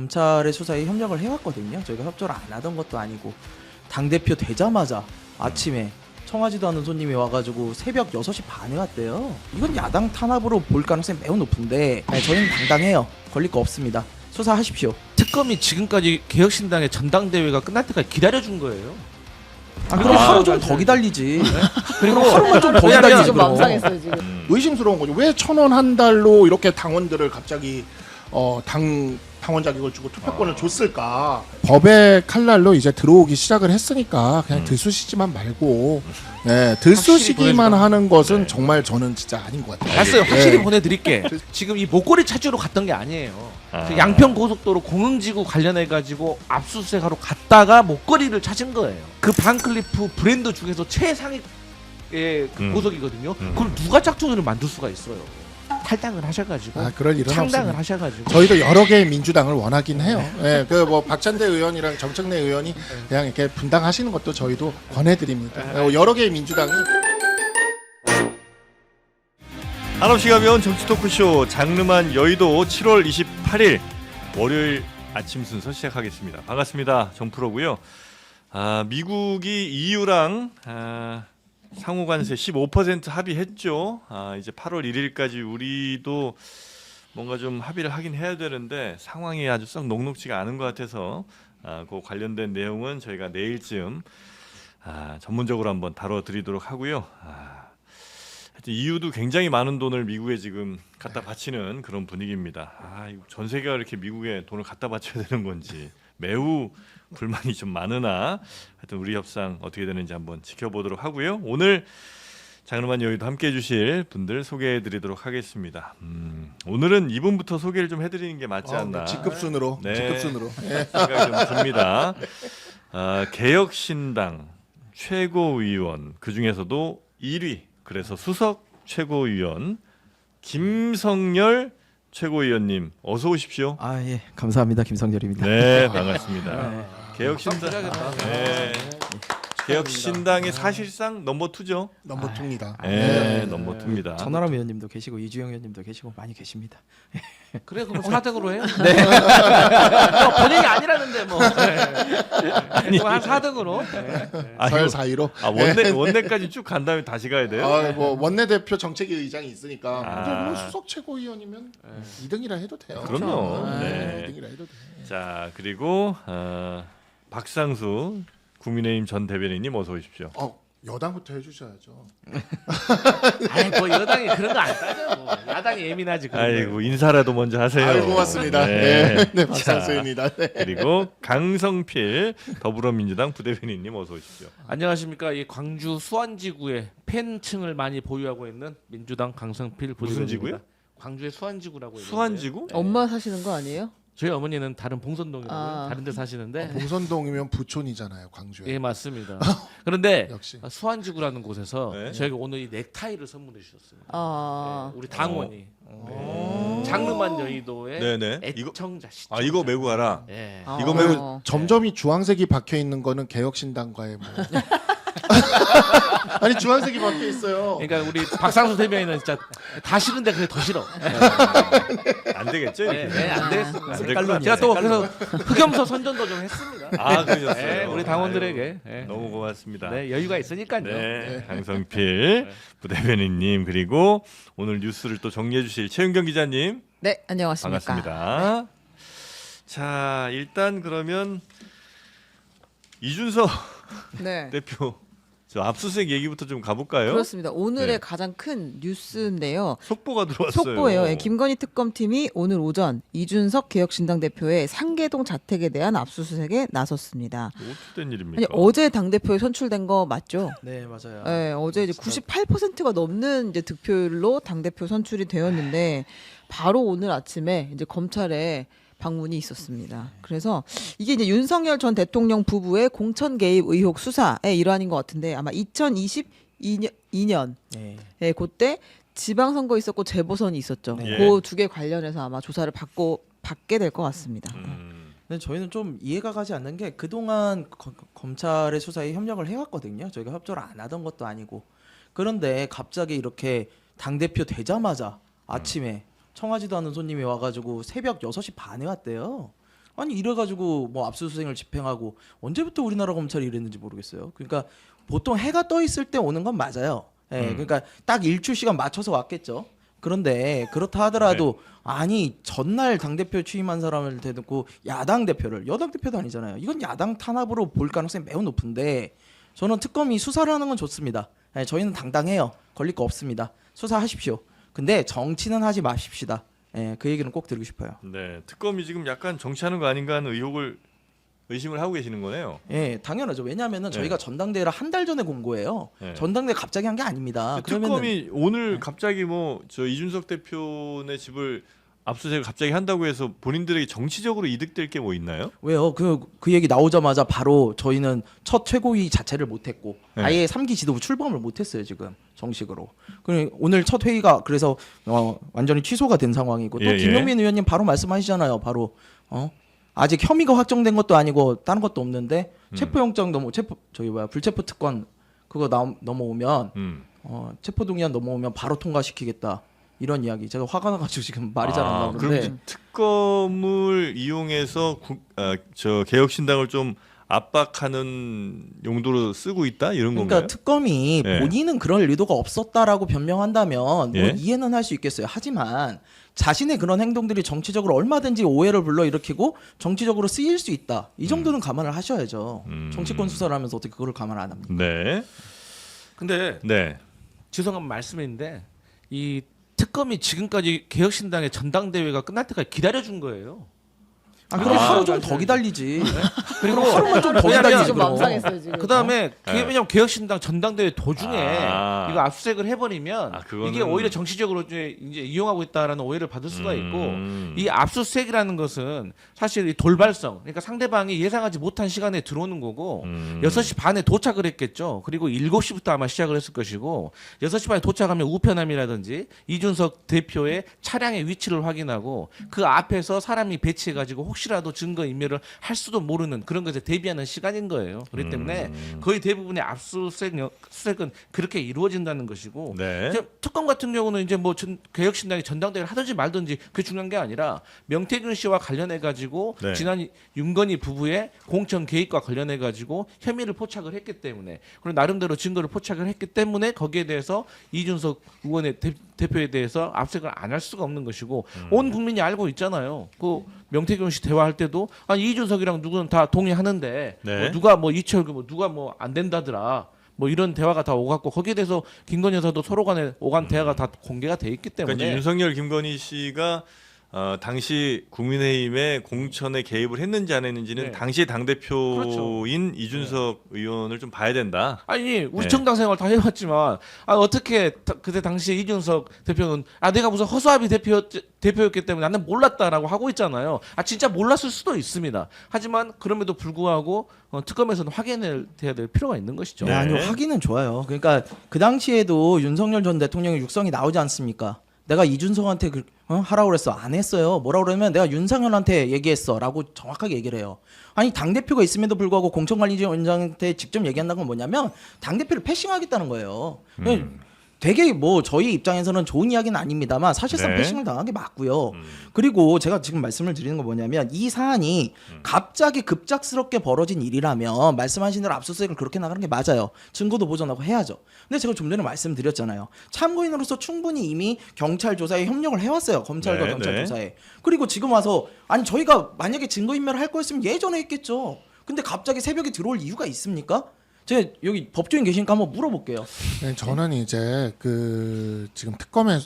검찰의 수사에 협력을 해왔거든요. 저희가 협조를 안 하던 것도 아니고 당대표 되자마자 아침에 청하지도 않은 손님이 와가지고 새벽 6시 반에 왔대요. 이건 야당 탄압으로 볼 가능성이 매우 높은데 저희는 당당해요. 걸릴 거 없습니다. 수사하십시오. 특검이 지금까지 개혁신당의 전당대회가 끝날 때까지 기다려준 거예요. 그럼 하루 좀 더 기다리지. 그리고 하루만 좀 더 왜냐면 기다리지. 좀 그럼. 맘상했어요 지금. 의심스러운 거죠. 왜 1,000원 한 달로 이렇게 당원들을 갑자기 당원 자격을 주고 투표권을 줬을까? 법의 칼날로 이제 들어오기 시작을 했으니까 그냥 들쑤시지만 말고, 들쑤시기만 하는 것은 정말 저는 진짜 아닌 것 같아요. 알았어요. 확실히 예. 보내드릴게. 지금 이 목걸이 찾으러 갔던 게 아니에요. 양평 고속도로 공흥지구 관련해 가지고 압수수색하러 갔다가 목걸이를 찾은 거예요. 그 반클리프 브랜드 중에서 최상위의 그 보석이거든요. 그걸 누가 짝퉁을 만들 수가 있어요? 탈당을 하셔가지고 그럴 일은 창당을 없습니다. 하셔가지고 저희도 여러 개의 민주당을 원하긴 해요. 예, 그 뭐 박찬대 의원이랑 정청래 의원이 그냥 이렇게 분당하시는 것도 저희도 권해드립니다. 여러 개의 민주당이. 한없이 가벼운 정치 토크쇼 장르만 여의도 7월 28일 월요일 아침 순서 시작하겠습니다. 반갑습니다. 정프로고요. 미국이 EU랑 상호 관세 15% 합의했죠. 이제 8월 1일까지 우리도 뭔가 좀 합의를 하긴 해야 되는데 상황이 아주 썩 녹록지가 않은 것 같아서 그 관련된 내용은 저희가 내일쯤 전문적으로 한번 다뤄드리도록 하고요. 하여튼 EU도 굉장히 많은 돈을 미국에 지금 갖다 바치는 그런 분위기입니다. 이거 전 세계가 이렇게 미국에 돈을 갖다 바쳐야 되는 건지 매우 불만이 좀 많으나 하여튼 우리 협상 어떻게 되는지 한번 지켜보도록 하고요. 오늘 장르만 여의도 함께 해주실 분들 소개해드리도록 하겠습니다. 오늘은 이분부터 소개를 좀 해드리는 게 맞지 않나. 직급순으로. 네. 직급순으로. 예. 생각이 좀 듭니다. 개혁신당 최고위원 그 중에서도 1위 그래서 수석 최고위원 김성열 최고위원님 어서 오십시오. 예, 감사합니다. 김성렬입니다. 네, 반갑습니다. 개혁신당, 네. 개혁신당의 사실상 넘버 2죠. 넘버 2입니다. 네, 넘버 2입니다. 전하람 의원님도 계시고 이주영 의원님도 계시고 많이 계십니다. 그래 그럼 4등으로 해요? 네. 본인이 아니라는데 뭐. 한 4등으로. 설 사이로. 원내까지 쭉 간 다음에 다시 가야 돼요. 뭐 원내대표 정책위 의장이 있으니까 이제 뭐 아. 수석 최고위원이면 2등이라 해도 돼요. 그럼요. 네. 2등이라 해도 돼. 자, 그리고 박상수 국민의힘 전 대변인님 어서 오십시오. 여당부터 해주셔야죠. 뭐 여당이 그런 거 안 따져. 뭐. 야당이 예민하지. 그런 아이고 거. 인사라도 먼저 하세요. 아유, 고맙습니다. 네. 네, 박상수입니다. 네. 그리고 강성필 더불어민주당 부대변인님 어서 오십시오. 안녕하십니까. 이 광주 수안지구에 팬층을 많이 보유하고 있는 민주당 강성필 무슨 부대변인입니다. 지구요? 광주의 수안지구라고 있는데 수안지구? 엄마 사시는 거 아니에요? 저희 어머니는 다른 봉선동이라고 다른 데 사시는데 봉선동이면 부촌이잖아요, 광주에. 예 맞습니다. 그런데 역시. 수안지구라는 곳에서 네. 저희가 오늘 이 넥타이를 선물해 주셨습니다. 아, 우리 당원이 장르만 여의도의 네네. 애청자 시청자. 이거 메고 가라. 예. 이거 그리고 매우- 점점이 주황색이 박혀 있는 거는 개혁신당과의 뭐. 아니 주황색이 박혀 있어요. 그러니까 우리 박상수 대변인은 진짜 다 싫은데 그게 더 싫어. 안 되겠죠? 네, 이렇게? 안 되겠습니다. 안 색깔론이에요. 됐구나. 제가 또 그래서 흑염소 선전도 좀 했습니다. 그러셨어요. 네, 우리 당원들에게 네. 너무 고맙습니다. 네, 여유가 있으니까요. 네, 강성필 부대변인님 그리고 오늘 뉴스를 또 정리해 주실 최윤경 기자님 네, 안녕하십니까. 반갑습니다. 자, 일단 그러면 이준석 네. 대표 저 압수수색 얘기부터 좀 가볼까요? 그렇습니다. 오늘의 네. 가장 큰 뉴스인데요. 속보가 들어왔어요. 속보예요. 예, 김건희 특검팀이 오늘 오전 이준석 개혁신당 대표의 상계동 자택에 대한 압수수색에 나섰습니다. 어떻게 된 일입니까? 아니, 어제 당 대표에 선출된 거 맞죠? 네, 맞아요. 네, 어제 이제 98%가 넘는 이제 득표율로 당 대표 선출이 되었는데 바로 오늘 아침에 이제 검찰에 방문이 있었습니다. 그래서 이게 이제 윤석열 전 대통령 부부의 공천 개입 의혹 수사의 일환인 것 같은데 아마 2022년 네. 예, 그때 지방선거 있었고 재보선이 있었죠. 네. 그 두 개 관련해서 아마 조사를 받게 될 것 같습니다. 근데 저희는 좀 이해가 가지 않는 게 그동안 검찰의 수사에 협력을 해왔거든요. 저희가 협조를 안 하던 것도 아니고 그런데 갑자기 이렇게 당대표 되자마자 아침에 청하지도 않은 손님이 와가지고 새벽 6시 반에 왔대요. 아니 이래가지고 뭐 압수수색을 집행하고 언제부터 우리나라 검찰이 이랬는지 모르겠어요. 그러니까 보통 해가 떠 있을 때 오는 건 맞아요. 예, 그러니까 딱 일출 시간 맞춰서 왔겠죠. 그런데 그렇다 하더라도 아니 전날 당대표 취임한 사람을 대놓고 야당 대표를 여당 대표도 아니잖아요. 이건 야당 탄압으로 볼 가능성이 매우 높은데 저는 특검이 수사를 하는 건 좋습니다. 예, 저희는 당당해요. 걸릴 거 없습니다. 수사하십시오. 근데 정치는 하지 마십시다. 예, 그 얘기는 꼭 드리고 싶어요. 네, 특검이 지금 약간 정치하는 거 아닌가 하는 의심을 하고 계시는 거네요. 예, 당연하죠. 왜냐하면은 저희가 전당대회를 한 달 전에 공고해요. 네. 전당대회 갑자기 한 게 아닙니다. 특검이 오늘 갑자기 뭐 저 이준석 대표네 집을 압수수색을 갑자기 한다고 해서 본인들에게 정치적으로 이득될 게 뭐 있나요? 왜요? 그 얘기 나오자마자 바로 저희는 첫 최고위 자체를 못했고 네. 아예 3기 지도부 출범을 못했어요 지금 정식으로. 오늘 첫 회의가 그래서 완전히 취소가 된 상황이고 또 예, 김용민 의원님 바로 말씀하시잖아요. 바로 아직 혐의가 확정된 것도 아니고 다른 것도 없는데 체포영장 불체포 특권 그거 넘어오면 체포동의안 넘어오면 바로 통과시키겠다. 이런 이야기 제가 화가 나가지고 지금 말이 잘 안 나오는데 그럼 이제 특검을 이용해서 저 개혁신당을 좀 압박하는 용도로 쓰고 있다 이런 그러니까 건가요? 특검이 예. 본인은 그럴 의도가 없었다라고 변명한다면 뭐 예. 이해는 할 수 있겠어요. 하지만 자신의 그런 행동들이 정치적으로 얼마든지 오해를 불러일으키고 정치적으로 쓰일 수 있다. 이 정도는 감안을 하셔야죠. 정치권 수사를 하면서 어떻게 그걸 감안 안 합니까? 네, 근데 네, 죄송한 말씀인데 이 특검이 지금까지 개혁신당의 전당대회가 끝날 때까지 기다려준 거예요. 그럼 하루 좀 더 기다리지. 그리고 하루만 좀 더 왜냐면 기다리지. 좀 그럼. 망상했어요 지금. 그다음에 네. 왜냐면 개혁신당 전당대회 도중에 아. 이거 압수수색을 해버리면 그거는- 이게 오히려 정치적으로 이제 이용하고 있다라는 오해를 받을 수가 있고 음. 이 압수수색이라는 것은 사실 이 돌발성 그러니까 상대방이 예상하지 못한 시간에 들어오는 거고 6시 반에 도착을 했겠죠. 그리고 7시부터 아마 시작을 했을 것이고 6시 반에 도착하면 우편함이라든지 이준석 대표의 차량의 위치를 확인하고 그 앞에서 사람이 배치해가지고 혹시라도 증거 인멸을 할 수도 모르는 그런 것에 대비하는 시간인 거예요. 그렇기 때문에 거의 대부분의 압수수색은 그렇게 이루어진다는 것이고 네. 이제 특검 같은 경우는 이제 뭐 개혁신당이 전당대회를 하든지 말든지 그게 중요한 게 아니라 명태균 씨와 관련해 가지고 네. 지난 윤건희 부부의 공천 개입과 관련해 가지고 혐의를 포착을 했기 때문에 그리고 나름대로 증거를 포착을 했기 때문에 거기에 대해서 이준석 의원의 대표에 대해서 압수색을 안 할 수가 없는 것이고 온 국민이 알고 있잖아요. 그 명태균 씨 대화할 때도 아니 이준석이랑 누구는 다 동의하는데 네. 뭐 누가 뭐 이철규 뭐 누가 뭐 안 된다더라. 뭐 이런 대화가 다 오갔고 거기에 대해서 김건희 여사도 서로 간에 오간 대화가 다 공개가 돼 있기 때문에 그러니까 이제 윤석열, 김건희 씨가 당시 국민의힘의 공천에 개입을 했는지 안 했는지는 네. 당시 당대표인 이준석 의원을 좀 봐야 된다. 아니 우리 네. 정당 생활 다 해봤지만 어떻게 그때 당시에 이준석 대표는 내가 무슨 허수아비 대표였기 때문에 나는 몰랐다라고 하고 있잖아요. 진짜 몰랐을 수도 있습니다. 하지만 그럼에도 불구하고 특검에서는 확인을 해야 될 필요가 있는 것이죠. 네, 아니요 확인은 좋아요. 그러니까 그 당시에도 윤석열 전 대통령의 육성이 나오지 않습니까? 내가 이준석한테 하라고 그랬어. 안 했어요. 뭐라고 그러면 내가 윤상현한테 얘기했어 라고 정확하게 얘기를 해요. 아니 당대표가 있음에도 불구하고 공천관리위원장한테 직접 얘기한다는 건 뭐냐면 당대표를 패싱하겠다는 거예요. 되게 뭐 저희 입장에서는 좋은 이야기는 아닙니다만 사실상 네. 패싱을 당한 게 맞고요. 그리고 제가 지금 말씀을 드리는 건 뭐냐면 이 사안이 갑자기 급작스럽게 벌어진 일이라면 말씀하신 대로 압수수색을 그렇게 나가는 게 맞아요. 증거도 보존하고 해야죠. 근데 제가 좀 전에 말씀드렸잖아요. 참고인으로서 충분히 이미 경찰 조사에 협력을 해왔어요. 검찰과 네, 경찰 네. 조사에. 그리고 지금 와서 아니 저희가 만약에 증거인멸을 할 거였으면 예전에 했겠죠. 근데 갑자기 새벽에 들어올 이유가 있습니까? 제가 여기 법조인 계시니까 한번 물어볼게요. 네, 저는 이제 그 지금 특검의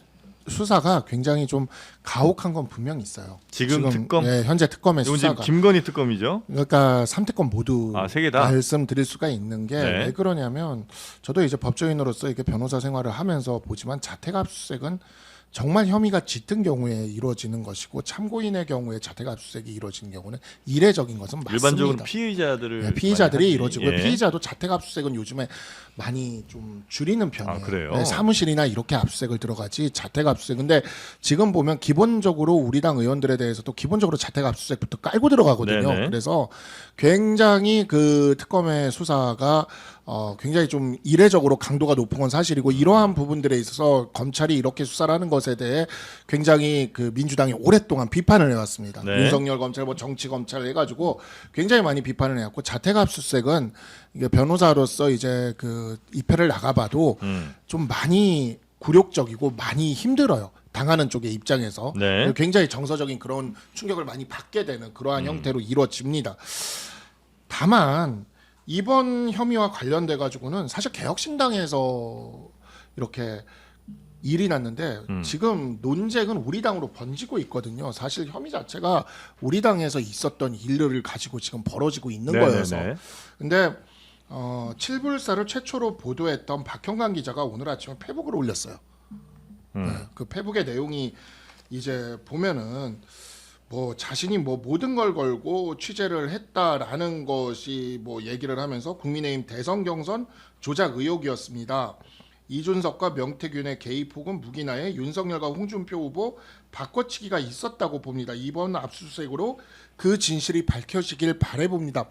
수사가 굉장히 좀 가혹한 건 분명히 있어요. 지금 특검? 네, 현재 특검의 이건 지금 수사가. 김건희 특검이죠. 그러니까 3특검 모두 세 개 다? 말씀드릴 수가 있는 게 네. 왜 그러냐면 저도 이제 법조인으로서 이렇게 변호사 생활을 하면서 보지만 자택압수수색은 정말 혐의가 짙은 경우에 이루어지는 것이고 참고인의 경우에 자택압수수색이 이루어지는 경우는 이례적인 것은 맞습니다. 일반적으로 피의자들을 네, 피의자들이 많이 하지. 이루어지고 예. 피의자도 자택압수수색은 요즘에 많이 좀 줄이는 편이에요. 그래요? 네, 사무실이나 이렇게 압수수색을 들어가지 자택압수수색. 근데 지금 보면 기본적으로 우리 당 의원들에 대해서도 기본적으로 자택압수수색부터 깔고 들어가거든요. 네네. 그래서 굉장히 그 특검의 수사가 굉장히 좀 이례적으로 강도가 높은 건 사실이고 이러한 부분들에 있어서 검찰이 이렇게 수사를 하는 것에 대해 굉장히 그 민주당이 오랫동안 비판을 해왔습니다. 네. 윤석열 검찰, 뭐 정치 검찰 해가지고 굉장히 많이 비판을 해왔고 자택압수수색은 이게 변호사로서 이제 그 입회를 나가봐도 좀 많이 굴욕적이고 많이 힘들어요. 당하는 쪽의 입장에서 네. 굉장히 정서적인 그런 충격을 많이 받게 되는 그러한 형태로 이루어집니다. 다만 이번 혐의와 관련돼 가지고는 사실 개혁신당에서 이렇게 일이 났는데 지금 논쟁은 우리 당으로 번지고 있거든요. 사실 혐의 자체가 우리 당에서 있었던 일들을 가지고 지금 벌어지고 있는 거여서. 근데 칠불사를 최초로 보도했던 박형관 기자가 오늘 아침에 페북을 올렸어요. 네, 그 페북의 내용이 이제 보면은 뭐 자신이 뭐 모든 걸 걸고 취재를 했다라는 것이 뭐 얘기를 하면서 국민의힘 대선 경선 조작 의혹이었습니다. 이준석과 명태균의 개입 혹은 묵인하에 윤석열과 홍준표 후보 바꿔치기가 있었다고 봅니다. 이번 압수수색으로 그 진실이 밝혀지길 바라봅니다.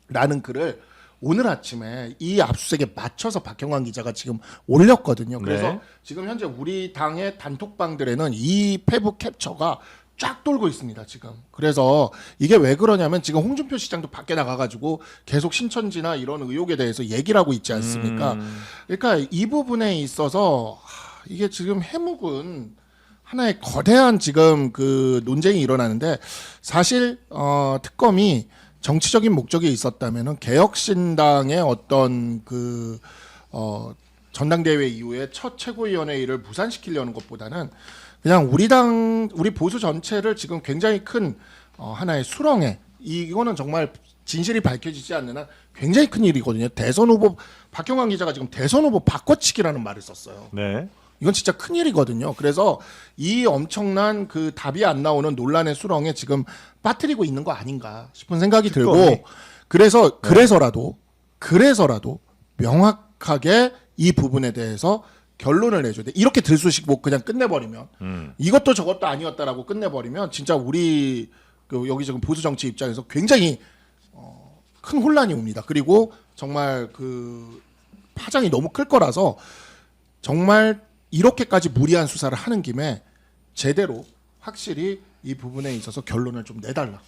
라는 글을 오늘 아침에 이 압수수색에 맞춰서 박형관 기자가 지금 올렸거든요. 그래서 네. 지금 현재 우리 당의 단톡방들에는 이 페북 캡처가 쫙 돌고 있습니다 지금. 그래서 이게 왜 그러냐면 지금 홍준표 시장도 밖에 나가가지고 계속 신천지나 이런 의혹에 대해서 얘기를 하고 있지 않습니까? 그러니까 이 부분에 있어서 이게 지금 해묵은 하나의 거대한 지금 그 논쟁이 일어나는데 사실 특검이 정치적인 목적이 있었다면은 개혁신당의 어떤 그 전당대회 이후에 첫 최고위원회의를 무산시키려는 것보다는 그냥 우리 보수 전체를 지금 굉장히 큰 하나의 수렁에 이거는 정말 진실이 밝혀지지 않는 한 굉장히 큰 일이거든요. 대선 후보 박형관 기자가 지금 대선 후보 바꿔치기라는 말을 썼어요. 네. 이건 진짜 큰 일이거든요. 그래서 이 엄청난 그 답이 안 나오는 논란의 수렁에 지금 빠뜨리고 있는 거 아닌가 싶은 생각이 들고 그래서라도 명확하게 이 부분에 대해서 결론을 내줘야 돼. 이렇게 들쑤시고 뭐 그냥 끝내버리면 이것도 저것도 아니었다라고 끝내버리면 진짜 우리 그 여기 지금 보수 정치 입장에서 굉장히 큰 혼란이 옵니다. 그리고 정말 그 파장이 너무 클 거라서 정말 이렇게까지 무리한 수사를 하는 김에 제대로 확실히 이 부분에 있어서 결론을 좀 내달라.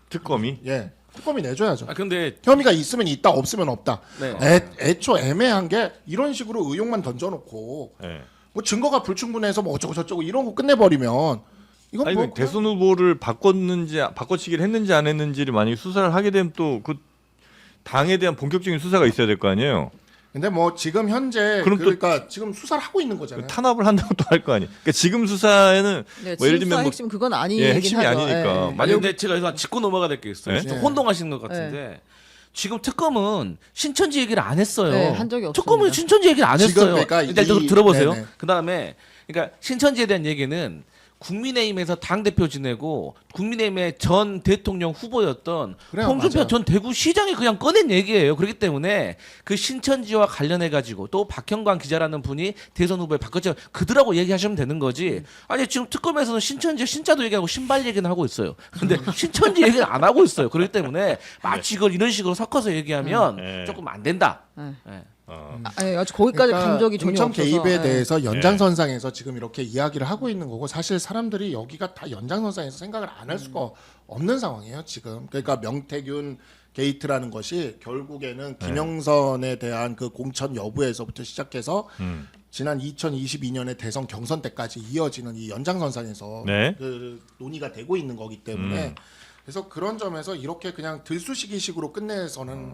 특검이. 예, 특검이 내줘야죠. 근데 혐의가 있으면 있다, 없으면 없다. 네. 애초 애매한 게 이런 식으로 의혹만 던져놓고 네. 뭐 증거가 불충분해서 뭐 어쩌고 저쩌고 이런 거 끝내버리면 이건 아니 뭐 그 대선 후보를 바꿔치기를 했는지 안 했는지를 만약에 수사를 하게 되면 또 그 당에 대한 본격적인 수사가 있어야 될 거 아니에요. 근데 뭐 지금 현재 그럼 또 그러니까 지금 수사를 하고 있는 거잖아요. 탄압을 한다고 또 할 거 아니에요. 그러니까 지금 수사에는 네, 뭐 예를 지금 들면 수사 뭐 핵심 그건 아니긴 예, 핵심이 하죠. 아니니까. 예. 아니 근데 제가 여기서 짚고 넘어가야 될 게 있어요. 네? 진짜 네. 혼동하시는 것 같은데 지금 특검은 신천지 얘기를 안 했어요. 네, 한 적이 없습니다. 특검은 신천지 얘기를 안 지금 했어요. 그러니까 일단 이- 들어보세요. 네네. 그다음에 그러니까 신천지에 대한 얘기는 국민의힘에서 당대표 지내고 국민의힘의 전 대통령 후보였던 그래요, 홍준표 맞아요. 전 대구시장이 그냥 꺼낸 얘기예요. 그렇기 때문에 그 신천지와 관련해 가지고 또 박형관 기자라는 분이 대선 후보에 바꿨죠. 그들하고 얘기하시면 되는 거지. 아니 지금 특검에서는 신천지 신자도 얘기하고 신발 얘기는 하고 있어요. 근데 신천지 얘기는 안 하고 있어요. 그렇기 때문에 마치 이걸 이런 식으로 섞어서 얘기하면 네. 조금 안 된다. 네. 네. 아니 아직 거기까지 간 적이 전혀 인천 없어서. 개입에 예. 대해서 연장선상에서 지금 이렇게 이야기를 하고 있는 거고 사실 사람들이 여기가 다 연장선상에서 생각을 안 할 수가 없는 상황이에요 지금. 그러니까 명태균 게이트라는 것이 결국에는 김영선에 대한 그 공천 여부에서부터 시작해서 지난 2022년의 대선 경선 때까지 이어지는 이 연장선상에서 네. 그 논의가 되고 있는 거기 때문에 그래서 그런 점에서 이렇게 그냥 들쑤시기식으로 끝내서는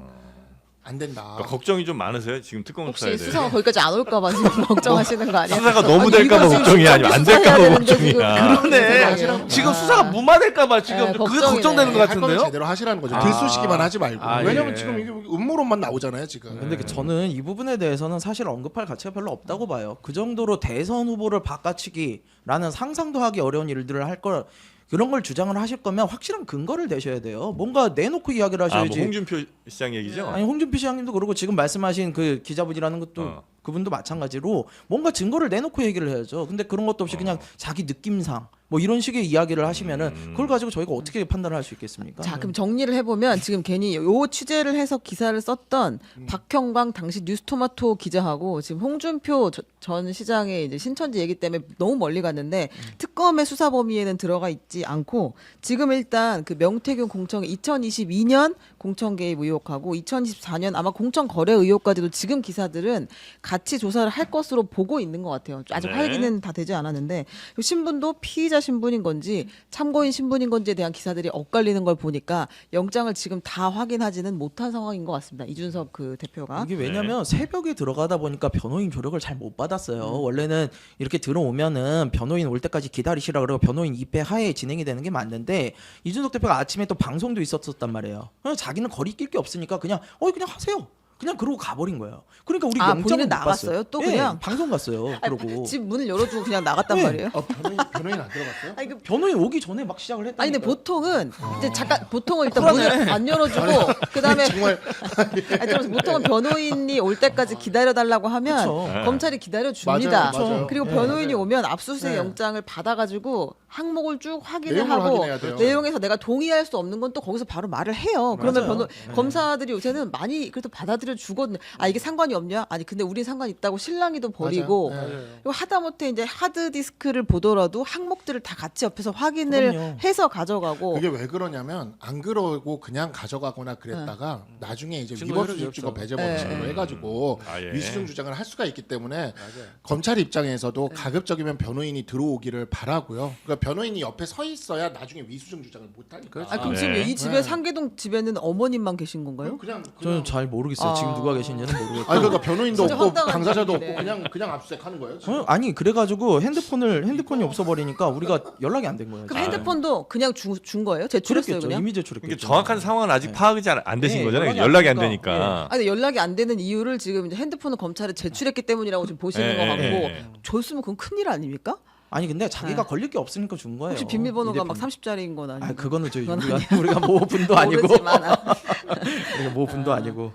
안 된다. 그러니까 걱정이 좀 많으세요. 지금 특검 수사에 혹시 대해. 수사가 거기까지 안 올까봐 지금 걱정하시는 거 아니에요? 수사가 너무 아니, 될까봐 이거 지금 걱정이야, 아니면 안 될까봐 수사해야 되는데 지금 걱정이야. 그런 그러네. 세상이에요. 지금 아. 수사가 무마될까봐 지금 네, 그게 걱정이네. 걱정되는 것 할 거면 같은데요. 제대로 하시라는 거죠. 아. 들쑤시기만 하지 말고. 아, 왜냐면 예. 지금 이게 음모론만 나오잖아요, 지금. 근데 저는 이 부분에 대해서는 사실 언급할 가치가 별로 없다고 봐요. 그 정도로 대선 후보를 바꿔치기라는 상상도 하기 어려운 일들을 할 걸 그런 걸 주장을 하실 거면 확실한 근거를 대셔야 돼요. 뭔가 내놓고 이야기를 아, 뭐 하셔야지. 홍준표 시장 얘기죠? 아니 홍준표 시장님도 그러고 지금 말씀하신 그 기자분이라는 것도 그분도 마찬가지로 뭔가 증거를 내놓고 얘기를 해야죠. 근데 그런 것도 없이 그냥 자기 느낌상 뭐 이런 식의 이야기를 하시면은 그걸 가지고 저희가 어떻게 판단을 할 수 있겠습니까? 자, 그럼 정리를 해보면 지금 괜히 요 취재를 해서 기사를 썼던 박형광 당시 뉴스토마토 기자하고 지금 홍준표 전 시장의 이제 신천지 얘기 때문에 너무 멀리 갔는데 특검의 수사 범위에는 들어가 있지 않고 지금 일단 그 명태균 공청회 2022년 공천 개입 의혹하고 2024년 아마 공천 거래 의혹까지도 지금 기사들은 같이 조사를 할 것으로 보고 있는 것 같아요. 아직 네. 확인은 다 되지 않았는데 이 신분도 피의자 신분인 건지 참고인 신분인 건지에 대한 기사들이 엇갈리는 걸 보니까 영장을 지금 다 확인하지는 못한 상황인 것 같습니다. 이준석 그 대표가. 이게 왜냐면 새벽에 들어가다 보니까 변호인 조력을 잘 못 받았어요. 원래는 이렇게 들어오면은 변호인 올 때까지 기다리시라 그러고 변호인 입회 하에 진행이 되는 게 맞는데 이준석 대표가 아침에 또 방송도 있었단 말이에요. 그래서 자기는 거리 낄 게 없으니까 그냥 하세요. 그냥 그러고 가버린 거예요. 그러니까 우리 영장을 본인은 못 나갔어요? 봤어요. 또 예, 그냥? 방송 갔어요. 그러고 집 문을 열어주고 그냥 나갔단 네. 말이에요. 변호인 안 들어갔어요? 아니, 그 변호인 오기 전에 막 시작을 했다니까. 아니 근데 보통은 이제 잠깐 보통은 일단 문을 안 열어주고 그다음에 정말 아니, 그래서 보통은 변호인이 올 때까지 기다려달라고 하면 그쵸. 검찰이 기다려줍니다. 맞아요, 맞아요. 그리고 네, 변호인이 맞아요. 오면 압수수색 네. 영장을 받아가지고 항목을 쭉 확인을 내용을 하고 확인해야 돼요. 내용에서 내가 동의할 수 없는 건 또 거기서 바로 말을 해요. 그러면 맞아요. 검사들이 요새는 많이 그래도 받아들여 주거든요. 아 이게 상관이 없냐? 아니 근데 우리 상관 있다고 신랑이도 버리고 맞아요. 네. 그리고 하다못해 이제 하드 디스크를 보더라도 항목들을 다 같이 옆에서 확인을 그럼요. 해서 가져가고 그게 왜 그러냐면 안 그러고 그냥 가져가거나 그랬다가 나중에 이제 위법 수집 주거 배제 법칙으로 네. 해가지고 아, 예. 위수증 주장을 할 수가 있기 때문에 검찰 입장에서도 가급적이면 변호인이 들어오기를 바라고요. 그러니까 변호인이 옆에 서 있어야 나중에 위수증 주장을 못 하니까. 아 그럼 네. 지금 이 집에 네. 상계동 집에는 어머님만 계신 건가요? 그냥 저는 잘 모르겠어요. 지금 누가 계신지는 모르겠고. 아니 그러니까 변호인도 진짜 없고 황당한 당사자도 분위기네. 없고 그냥 압수수색하는 거예요. 지금? 아니 그래가지고 핸드폰이 없어버리니까 우리가 연락이 안 된 거예요. 그럼 핸드폰도 그냥 준 거예요? 제출했어요 그랬겠죠. 그냥? 이미 제출했겠죠. 그러니까 정확한 상황은 아직 네. 파악이 잘 안 되신 네, 거잖아요. 연락이 연락이 안 안 되니까. 되니까. 아니 연락이 안 되는 이유를 지금 이제 핸드폰을 검찰에 제출했기 때문이라고 지금 보시는 것 같고 줬으면 그건 큰일 아닙니까? 아니 근데 자기가 네. 걸릴 게 없으니까 준 거예요. 혹시 비밀번호가 막 이대표는. 30짜리인 건 아니고? 아 그거는 저희 그건 우리가 모분도 아니고 모르지만 우리가 모분도 아니고.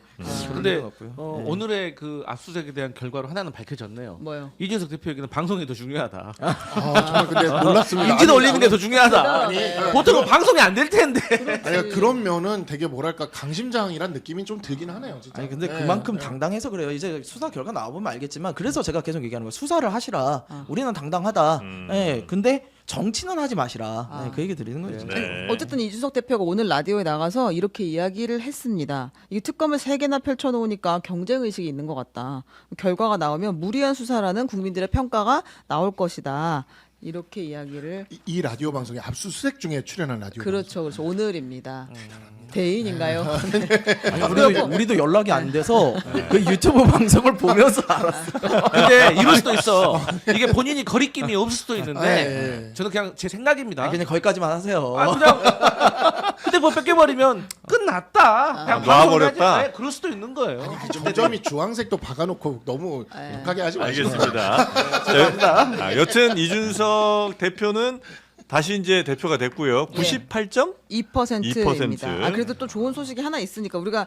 근데 그런 건 없고요. 네. 오늘의 그 압수수색에 대한 결과로 하나는 밝혀졌네요. 뭐요? 이준석 대표에게는 방송이 더 중요하다. 아 정말 근데 놀랐습니다. 인지도 아니, 올리는 게 더 중요하다. 아니, 보통은 방송이 안 될 텐데. 아니 그런 면은 되게 뭐랄까 강심장이란 느낌이 좀 들긴 하네요. 진짜. 아니 근데 네, 그만큼 네. 당당해서 그래요. 이제 수사 결과 나와보면 알겠지만 그래서 제가 계속 얘기하는 거예요. 수사를 하시라. 우리는 당당하다. 예. 근데 정치는 하지 마시라. 네, 그 얘기 드리는 거예요. 진짜. 네. 어쨌든 이준석 대표가 오늘 라디오에 나가서 이렇게 이야기를 했습니다. 이 특검을 3개나 펼쳐놓으니까 경쟁 의식이 있는 것 같다. 결과가 나오면 무리한 수사라는 국민들의 평가가 나올 것이다. 이렇게 이야기를 이 라디오 방송에 압수수색 중에 출연한 라디오. 그렇죠. 그래서 오늘입니다. 대인인가요? 아니, 우리도 연락이 안 돼서 그 유튜브 방송을 보면서 알았어. 근데 이럴 수도 있어. 이게 본인이 거리낌이 없을 수도 있는데 네. 저는 그냥 제 생각입니다. 그냥 거기까지만 하세요. 아, 그냥 휴대폰 뺏겨버리면 끝났다. 그냥 놔버렸다. 방송을 하지. 그럴 수도 있는 거예요. 점점이 주황색도 박아놓고 너무 네. 욕하게 하지 마시고. 알겠습니다. 여튼 이준석 대표는 다시 이제 대표가 됐고요. 98점? 2%입니다. 2%. 아 그래도 또 좋은 소식이 하나 있으니까 우리가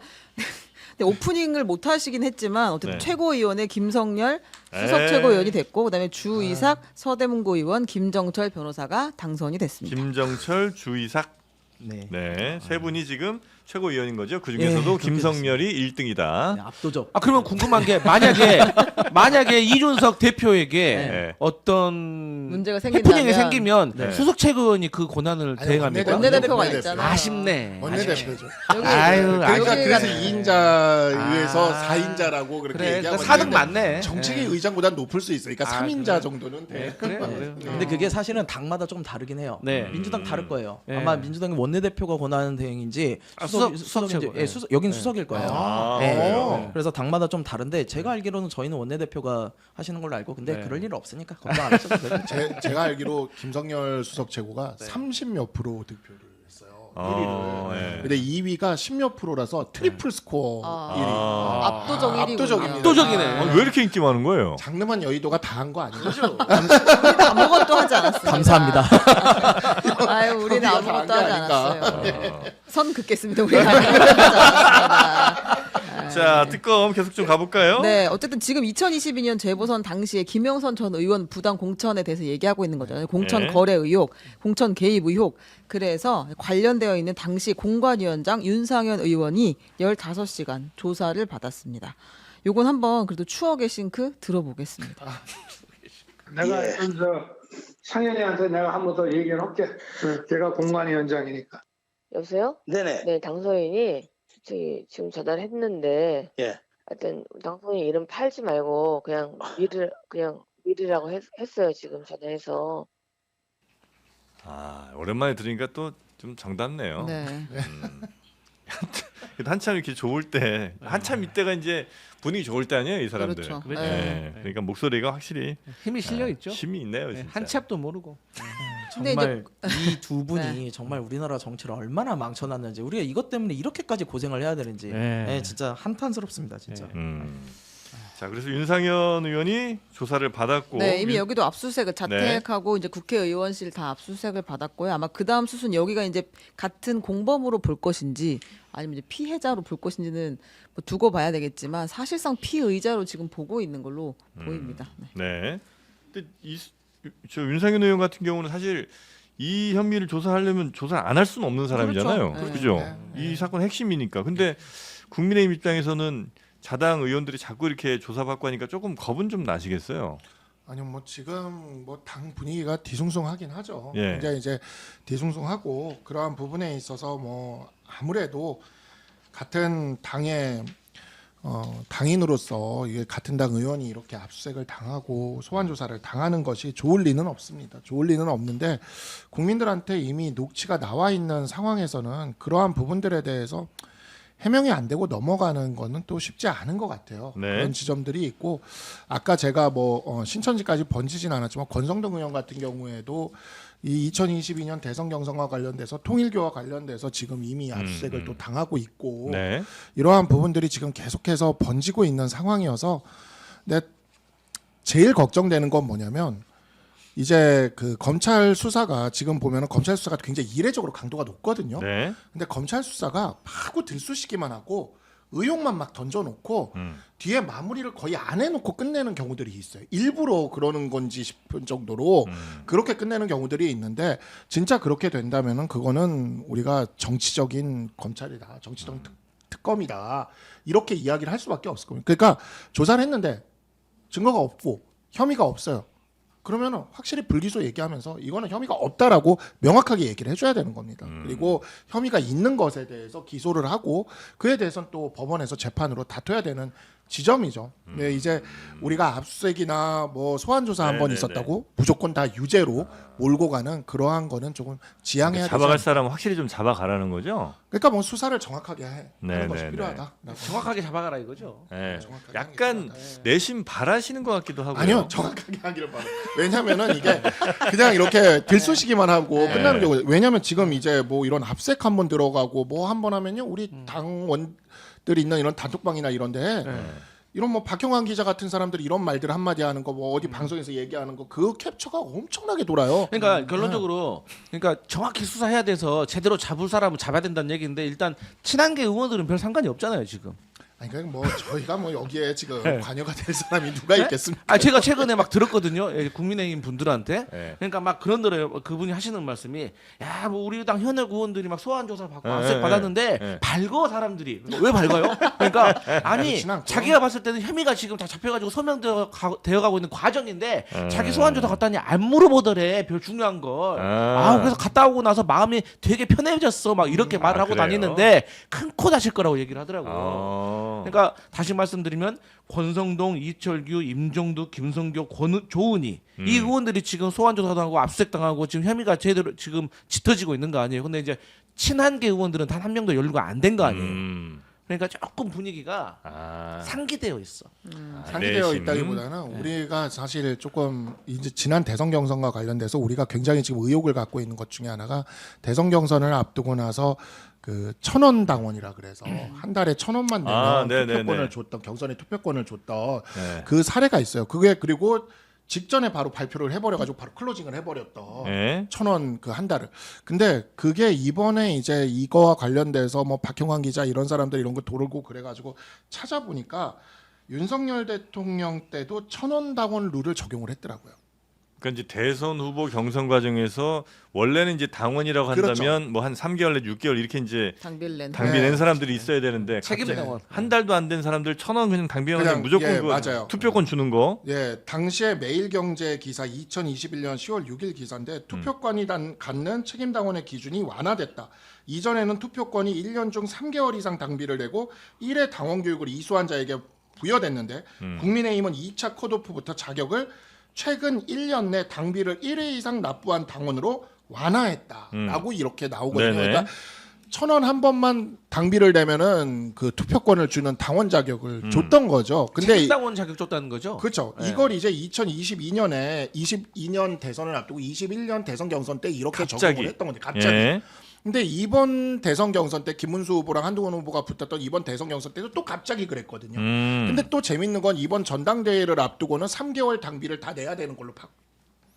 근데 오프닝을 못 하시긴 했지만 어쨌든 네. 최고위원의 김성열 수석 에이. 최고위원이 됐고 그다음에 주이삭 서대문고 의원 김정철 변호사가 당선이 됐습니다. 김정철, 주이삭. 네. 네, 세 분이 지금 최고위원인 거죠. 그 중에서도 예, 김성열이 1등이다. 네, 압도적. 아 그러면 궁금한 게 만약에 이준석 대표에게 네. 어떤 문제가 생긴다면 해프닝이 생기면 네. 수석 최고위원이 그 권한을 아니, 대행합니까? 원내대표가 원내대표. 있잖아요. 아쉽네. 원내대표죠. 여기 아유, 그러니까 여기가 그래서 2인자에서 아. 4인자라고 그렇게 그래, 얘기하고 그러니까 4등 있는데 맞네. 정책의 의장보다 높을 수 있어요. 그러니까 아, 3인자 그래. 정도는 돼. 네, 그래요. 근데 그게 사실은 당마다 조금 다르긴 해요. 네. 민주당 다를 거예요. 네. 아마 민주당이 원내대표가 권하는 대행인지 아, 수석인지 수석 최고. 예, 여긴 네. 수석일 거예요. 아, 네. 그래요? 그래서 당마다 좀 다른데 제가 알기로는 저희는 원내대표가 하시는 걸로 알고 근데 네. 그럴 일 없으니까 걱정 안 하셔도 돼요. 제가 알기로 김성열 수석 최고가 30몇 프로 득표를 했어요. 1위를. 예. 근데 2위가 10몇 프로라서 트리플 스코어 아. 1위. 압도적 1위군요. 압도적입니다. 압도적이네. 아, 왜 이렇게 인기 많은 거예요? 장르만 여의도가 다 한 거 아니죠? 우리는 아무것도 하지 않았습니다. 감사합니다. 아유, 우리는 우리가 아무것도 다한 하지 게 아닌가. 않았어요. 선 긋겠습니다. 우리는 아무것도 하지 않았습니다. 자, 특검 계속 좀 가볼까요? 네, 어쨌든 지금 2022년 재보선 당시에 김영선 전 의원 부당 공천에 대해서 얘기하고 있는 거잖아요. 공천 네. 거래 의혹, 공천 개입 의혹. 그래서 관련되어 있는 당시 공관위원장 윤상현 의원이 15시간 조사를 받았습니다. 요건 한번 그래도 추억의 싱크 들어보겠습니다. 내가 저 상현이한테 내가 한 번 더 얘기를 할게. 걔가 공관위원장이니까. 여보세요? 네네. 네, 당선인이 저기 지금 전화했는데 예. 하여튼 당선인 이름 팔지 말고 그냥 미르라고 했어요. 지금 전화해서. 아, 오랜만에 들으니까 또 좀 정답네요. 네. 한참 이렇게 좋을 때, 한참 이때가 이제 분위기 좋을 때 아니에요, 이 사람들. 그렇죠. 그렇죠. 네. 네. 그러니까 목소리가 확실히 힘이 실려 있죠. 힘이 있네요, 네, 진짜. 한 치 앞도 모르고. 근데 정말 이 두 분이 네. 정말 우리나라 정치를 얼마나 망쳐놨는지 우리가 이것 때문에 이렇게까지 고생을 해야 되는지 네, 진짜 한탄스럽습니다, 진짜. 자, 그래서 윤상현 의원이 조사를 받았고 네, 이미 여기도 압수수색을 자택하고 이제 국회의원실 다 압수수색을 받았고요. 아마 그 다음 수순 여기가 이제 같은 공범으로 볼 것인지 아니면 이제 피해자로 볼 것인지는 뭐 두고 봐야 되겠지만 사실상 피의자로 지금 보고 있는 걸로 보입니다. 네. 네. 근데 저 윤상현 의원 같은 경우는 사실 이 혐의를 조사하려면 조사를 안 할 수는 없는 사람이잖아요. 그렇죠. 그죠? 네. 이 사건 핵심이니까. 근데 국민의힘 입장에서는 자당 의원들이 자꾸 이렇게 조사받고 하니까 조금 겁은 좀 나시겠어요. 아니요, 뭐 지금 뭐 당 분위기가 뒤숭숭하긴 하죠. 예. 굉장히 이제 뒤숭숭하고 그러한 부분에 있어서 뭐 아무래도 같은 당의 당인으로서 이게 같은 당 의원이 이렇게 압수수색을 당하고 소환 조사를 당하는 것이 좋을 리는 없습니다. 좋을 리는 없는데 국민들한테 이미 녹취가 나와 있는 상황에서는 그러한 부분들에 대해서 해명이 안 되고 넘어가는 거는 또 쉽지 않은 것 같아요. 네. 그런 지점들이 있고 아까 제가 뭐 신천지까지 번지진 않았지만 권성동 의원 같은 경우에도 이 2022년 대선 경선과 관련돼서 통일교와 관련돼서 지금 이미 압수수색을 또 당하고 있고 네. 이러한 부분들이 지금 계속해서 번지고 있는 상황이어서 근데 제일 걱정되는 건 뭐냐면 이제 그 검찰 수사가 지금 보면은 검찰 수사가 굉장히 이례적으로 강도가 높거든요. 네. 근데 검찰 수사가 마구 들쑤시기만 하고 의혹만 막 던져놓고 뒤에 마무리를 거의 안 해놓고 끝내는 경우들이 있어요. 일부러 그러는 건지 싶은 정도로 그렇게 끝내는 경우들이 있는데 진짜 그렇게 된다면은 그거는 우리가 정치적인 검찰이다, 정치적 특검이다 이렇게 이야기를 할 수밖에 없을 겁니다. 그러니까 조사를 했는데 증거가 없고 혐의가 없어요. 그러면은 확실히 불기소 얘기하면서 이거는 혐의가 없다라고 명확하게 얘기를 해줘야 되는 겁니다. 그리고 혐의가 있는 것에 대해서 기소를 하고 그에 대해서는 또 법원에서 재판으로 다퉈야 되는 지점이죠. 네, 이제 우리가 압수수색이나 뭐 소환 조사 한 번 있었다고 무조건 다 유죄로 몰고 가는 그러한 거는 조금 지양해야 되죠. 잡아갈 사람은 확실히 좀 잡아가라는 거죠. 그러니까 뭐 수사를 정확하게 하는 네, 것이 네, 필요하다. 정확하게 잡아가라 이거죠. 네. 정확하게 약간 하는 게 필요하다. 내심 바라시는 것 같기도 하고요. 아니요, 정확하게 하기를 바라. 왜냐면은 이게 그냥 이렇게 들쑤시기만 하고 끝나는 경우. 왜냐면 지금 이제 뭐 이런 압색 한번 들어가고 뭐 한 번 하면요, 우리 당원들이 있는 이런 단톡방이나 이런데 이런 뭐 박형환 기자 같은 사람들이 이런 말들 한마디 하는 거, 뭐 어디 방송에서 얘기하는 거, 그 캡처가 엄청나게 돌아요. 그러니까 결론적으로 그러니까 정확히 수사해야 돼서 제대로 잡을 사람은 잡아야 된다는 얘기인데 일단 친한계 의원들은 별 상관이 없잖아요 지금. 아니 그냥 뭐 저희가 뭐 여기에 지금 관여가 될 사람이 누가 있겠습니까? 아 제가 최근에 막 들었거든요. 예, 국민의힘 분들한테. 네. 그러니까 막 그런더래요. 그분이 하시는 말씀이 야 뭐 우리 당 현역 의원들이 막 소환 조사 받고 네, 압수색 받았는데 네. 밝어 사람들이. 왜 밝아요? 그러니까 아니 그렇진 않고. 자기가 봤을 때는 혐의가 지금 다 잡혀가지고 소명되어 가고 있는 과정인데 자기 소환 조사 갔다니 안 물어보더래. 별 중요한 걸. 그래서 갔다 오고 나서 마음이 되게 편해졌어. 막 이렇게 말을 하고 그래요? 다니는데 큰 코 다실 거라고 얘기를 하더라고요. 아. 그러니까 다시 말씀드리면 권성동, 이철규, 임종두, 김성교, 조은희 이 의원들이 지금 소환 조사도 하고 압수수색 당하고 지금 혐의가 제대로 지금 짙어지고 있는 거 아니에요. 근데 이제 친한계 의원들은 단 한 명도 연루가 안 된 거 아니에요. 그러니까 조금 분위기가 상기되어 있어. 상기되어 내심. 있다기보다는 우리가 사실 조금 이제 지난 대선 경선과 관련돼서 우리가 굉장히 지금 의혹을 갖고 있는 것 중에 하나가 대선 경선을 앞두고 나서 그 1,000원 당원이라 그래서 한 달에 1,000원만 내면 네네네. 투표권을 줬던 경선에 투표권을 줬던 네. 그 사례가 있어요. 그게 그리고 직전에 바로 발표를 해버려가지고 바로 클로징을 해버렸던 네. 1,000원 그 한 달을. 근데 그게 이번에 이제 이거와 관련돼서 뭐 박형환 기자 이런 사람들 이런 거 돌고 그래가지고 찾아보니까 윤석열 대통령 때도 1,000원 당원 룰을 적용을 했더라고요. 그러니까 이제 대선 후보 경선 과정에서 원래는 이제 당원이라고 한다면 그렇죠. 뭐 한 3개월 내 6개월 이렇게 이제 당비를 낸. 당비 네. 낸 사람들이 있어야 되는데 책임 갑자기 당원. 한 달도 안 된 사람들 1,000원 그냥 당비하면 그냥, 무조건 예, 그거 맞아요. 투표권 주는 거. 예, 당시에 매일경제 기사 2021년 10월 6일 기사인데 투표권이 갖는 책임당원의 기준이 완화됐다. 이전에는 투표권이 1년 중 3개월 이상 당비를 내고 1회 당원 교육을 이수한 자에게 부여됐는데 국민의힘은 2차 컷오프부터 자격을 최근 1년 내 당비를 1회 이상 납부한 당원으로 완화했다라고 이렇게 나오거든요. 네네. 그러니까 1,000원 한 번만 당비를 내면은 그 투표권을 주는 당원 자격을 줬던 거죠. 근데 책임당원 자격 줬다는 거죠. 그렇죠. 네. 이걸 이제 2022년에 22년 대선을 앞두고 21년 대선 경선 때 이렇게 갑자기. 적용을 했던 건데 갑자기. 예. 근데 이번 대선 경선 때 김문수 후보랑 한동훈 후보가 붙었던 이번 대선 경선 때도 또 갑자기 그랬거든요. 근데 또 재밌는 건 이번 전당대회를 앞두고는 3개월 당비를 다 내야 되는 걸로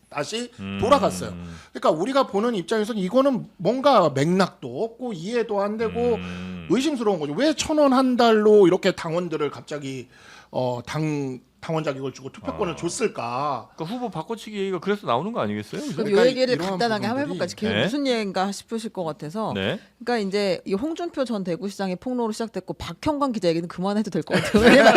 다시 돌아갔어요. 그러니까 우리가 보는 입장에서는 이거는 뭔가 맥락도 없고 이해도 안 되고 의심스러운 거죠. 왜 1,000원 한 달로 이렇게 당원들을 갑자기 당원 자격을 주고 투표권을 줬을까? 그러니까 후보 바꿔치기 얘기가 그래서 나오는 거 아니겠어요? 그죠? 그럼 그러니까 요 얘기를 이러한 간단하게 한번 부분들이- 해볼까? 계속 네. 무슨 얘기인가 싶으실 것 같아서. 네. 그러니까 이제 이 홍준표 전 대구시장의 폭로로 시작됐고 박형관 기자 얘기는 그만해도 될 것 같아요. 왜냐면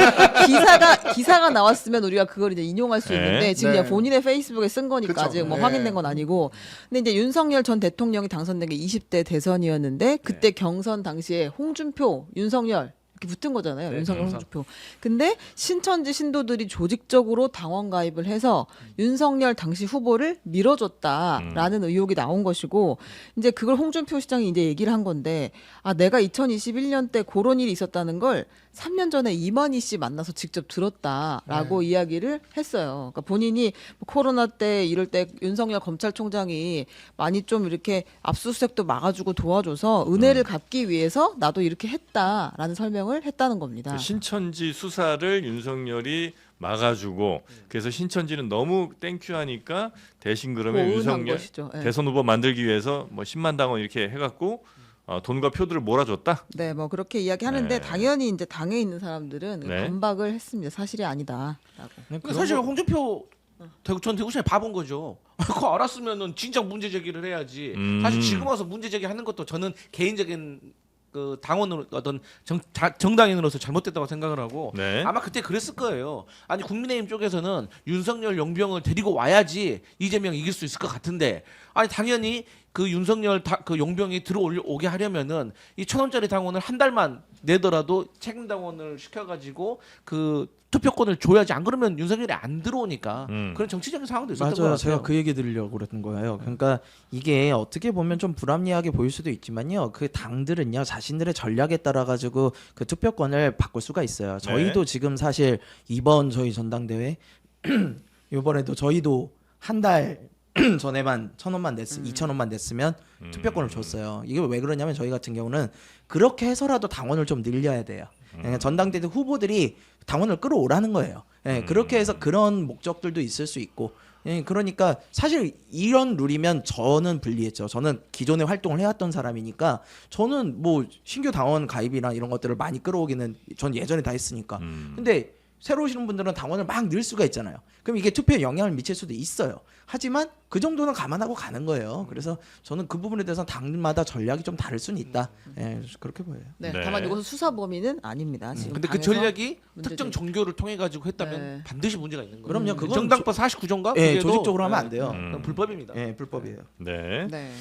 기사가 나왔으면 우리가 그걸 이제 인용할 수 네. 있는데 지금 네. 그냥 본인의 페이스북에 쓴 거니까 그쵸. 아직 뭐 네. 확인된 건 아니고. 근데 이제 윤석열 전 대통령이 당선된 게 20대 대선이었는데 그때 경선 당시에 홍준표, 윤석열 이렇게 붙은 거잖아요. 네, 윤석열, 경선. 홍준표. 근데 신천지 신도들이 조직적으로 당원 가입을 해서 윤석열 당시 후보를 밀어줬다라는 의혹이 나온 것이고 이제 그걸 홍준표 시장이 이제 얘기를 한 건데 아 내가 2021년 때 그런 일이 있었다는 걸 3년 전에 이만희 씨 만나서 직접 들었다라고 이야기를 했어요. 그러니까 본인이 뭐 코로나 때 이럴 때 윤석열 검찰총장이 많이 좀 이렇게 압수수색도 막아주고 도와줘서 은혜를 갚기 위해서 나도 이렇게 했다라는 설명을 했다는 겁니다. 그 신천지 수사를 윤석열이 막아주고 그래서 신천지는 너무 땡큐하니까 대신 그러면 고운한 윤석열 것이죠. 예. 대선 후보 만들기 위해서 뭐 10만 당원 이렇게 해갖고 돈과 표들을 몰아줬다. 네, 뭐 그렇게 이야기하는데 네. 당연히 이제 당에 있는 사람들은 네. 반박을 했습니다. 사실이 아니다라고. 그러니까 사실 홍준표 전 대구시장이 바본 거죠. 그거 알았으면은 진짜 문제 제기를 해야지. 사실 지금 와서 문제 제기하는 것도 저는 개인적인 그 당원으로 어떤 정당인으로서 잘못됐다고 생각을 하고 네. 아마 그때 그랬을 거예요. 아니 국민의힘 쪽에서는 윤석열 용병을 데리고 와야지 이재명 이길 수 있을 것 같은데 아니 당연히 그 윤석열 그 용병이 들어오게 하려면은 이 1,000원짜리 당원을 한 달만 내더라도 책임 당원을 시켜가지고 그 투표권을 줘야지 안 그러면 윤석열이 안 들어오니까 그런 정치적인 상황도 있었던 것 맞아요. 같아요. 제가 그 얘기 드리려고 그랬던 거예요. 그러니까 이게 어떻게 보면 좀 불합리하게 보일 수도 있지만요. 그 당들은요 자신들의 전략에 따라 가지고 그 투표권을 바꿀 수가 있어요. 저희도 지금 사실 이번 저희 전당대회 이번에도 저희도 한 달 전에만 1,000원만 2,000원만 냈으면 투표권을 줬어요. 이게 왜 그러냐면 저희 같은 경우는 그렇게 해서라도 당원을 좀 늘려야 돼요. 그러니까 전당대회 후보들이 당원을 끌어오라는 거예요. 예, 그렇게 해서 그런 목적들도 있을 수 있고. 예, 그러니까 사실 이런 룰이면 저는 불리했죠. 저는 기존에 활동을 해왔던 사람이니까 저는 뭐 신규 당원 가입이나 이런 것들을 많이 끌어오기는 전 예전에 다 했으니까. 근데 새로 오시는 분들은 당원을 막 늘 수가 있잖아요. 그럼 이게 투표에 영향을 미칠 수도 있어요. 하지만 그 정도는 감안하고 가는 거예요. 그래서 저는 그 부분에 대해서 당마다 전략이 좀 다를 수는 있다. 예, 그렇게 보여요. 네, 네. 다만 이것은 수사 범위는 아닙니다. 지금 근데 그 당에서 전략이 문제점이- 특정 종교를 통해 가지고 했다면 네. 반드시 문제가 있는 거예요. 그럼요. 그건 정당법 49조인가? 예, 조직적으로 하면 안 돼요. 불법입니다. 예, 불법이에요. 네. 네.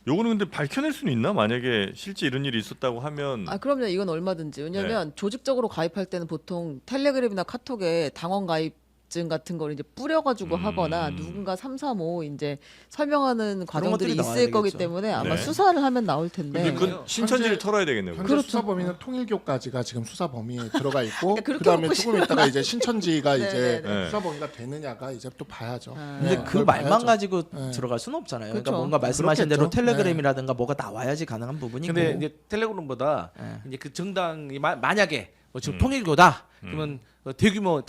요거는 근데 밝혀낼 수는 있나? 만약에 실제 이런 일이 있었다고 하면 아 그럼요. 이건 얼마든지. 왜냐하면 조직적으로 가입할 때는 보통 텔레그램이나 카톡에 당원 가입증 같은 걸 이제 뿌려가지고 하거나 누군가 335 이제 설명하는 과정들이 것들이 나와야 있을 거기 되겠죠. 때문에 아마 네. 수사를 하면 나올 텐데. 근데 그 네. 신천지를 현재- 털어야 되겠네요. 현재 그렇죠. 수사 범위는 통일교까지가 지금 수사 범위에 들어가 있고 그러니까 그렇게 그다음에 먹고 조금 있다가 이제 신천지가 네, 이제 네, 네. 수사 범위가 되느냐가 이제 또 봐야죠. 아. 근데 네, 그 그걸 말만 봐야죠. 가지고 네. 들어갈 수는 없잖아요. 그러니까 그렇죠. 뭔가 말씀하신 대로 그렇겠죠. 텔레그램이라든가 뭐가 나와야지 가능한 부분이고. 근데 이제 텔레그램보다 예. 이제 그 정당이 만약에 지금 통일교다 그러면 대규모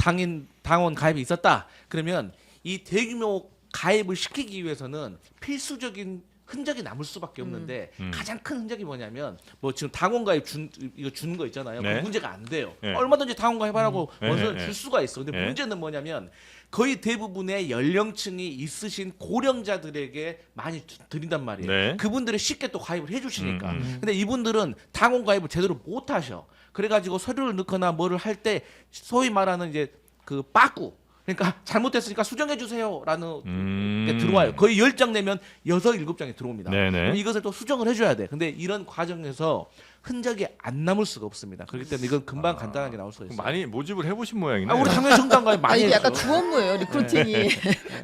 당원 가입이 있었다 그러면 이 대규모 가입을 시키기 위해서는 필수적인 흔적이 남을 수밖에 없는데 가장 큰 흔적이 뭐냐면 뭐 지금 당원 가입 이거 주는 거 있잖아요. 네. 그 문제가 안 돼요. 네. 얼마든지 당원 가입하라고 네, 원서를 네, 줄 수가 있어. 근데 네. 문제는 뭐냐면 거의 대부분의 연령층이 있으신 고령자들에게 많이 드린단 말이에요. 네. 그분들이 쉽게 또 가입을 해주시니까. 음. 근데 이분들은 당원 가입을 제대로 못 하셔. 그래가지고 서류를 넣거나 뭐를 할 때 소위 말하는 이제 그 빠꾸. 그러니까 잘못됐으니까 수정해 주세요라는 게 들어와요. 거의 10장 내면 6, 7장이 들어옵니다. 네네. 그럼 이것을 또 수정을 해줘야 돼. 근데 이런 과정에서 흔적이 안 남을 수가 없습니다. 그렇기 때문에 이건 금방 간단하게 나올 수가 있어요. 많이 모집을 해보신 모양이네. 아, 우리 당연히 정당 가입 많이 이게 했죠. 약간 주 업무예요 리크루팅이.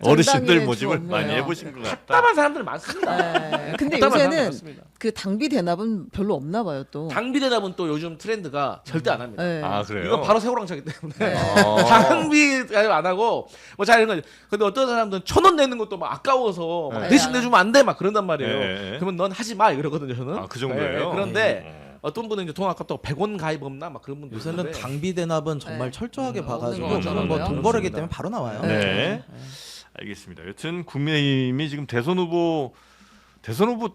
어르신들 정당인의 모집을 주 많이 업무예요. 해보신 것 같다. 답답한 사람들 많습니다. 네. 근데 답답한 사람들 요새는 많습니다. 그 당비 대납은 별로 없나 봐요 또. 당비 대납은 또 요즘 트렌드가 절대 안 합니다. 네. 아 그래요? 이거 바로 세우랑차기 때문에 어. 당비 가입 안 하고 뭐 자 이런 거. 근데 어떤 사람들은 1,000원 내는 것도 막 아까워서 막 네. 대신 내주면 안 돼 막 그런단 말이에요. 네. 그러면 넌 하지 마 이러거든요 저는. 아, 그 정도예요? 네, 그런데 어떤 분은 이제 돈 아깝다고 100원 가입 없나 막 그런 분들 요새는 있는데 당비 대납은 정말 네. 철저하게 봐가지고 없는 저는 뭐 거죠. 돈 벌기 때문에 바로 나와요. 네. 알겠습니다. 여튼 국민의힘이 지금 대선 후보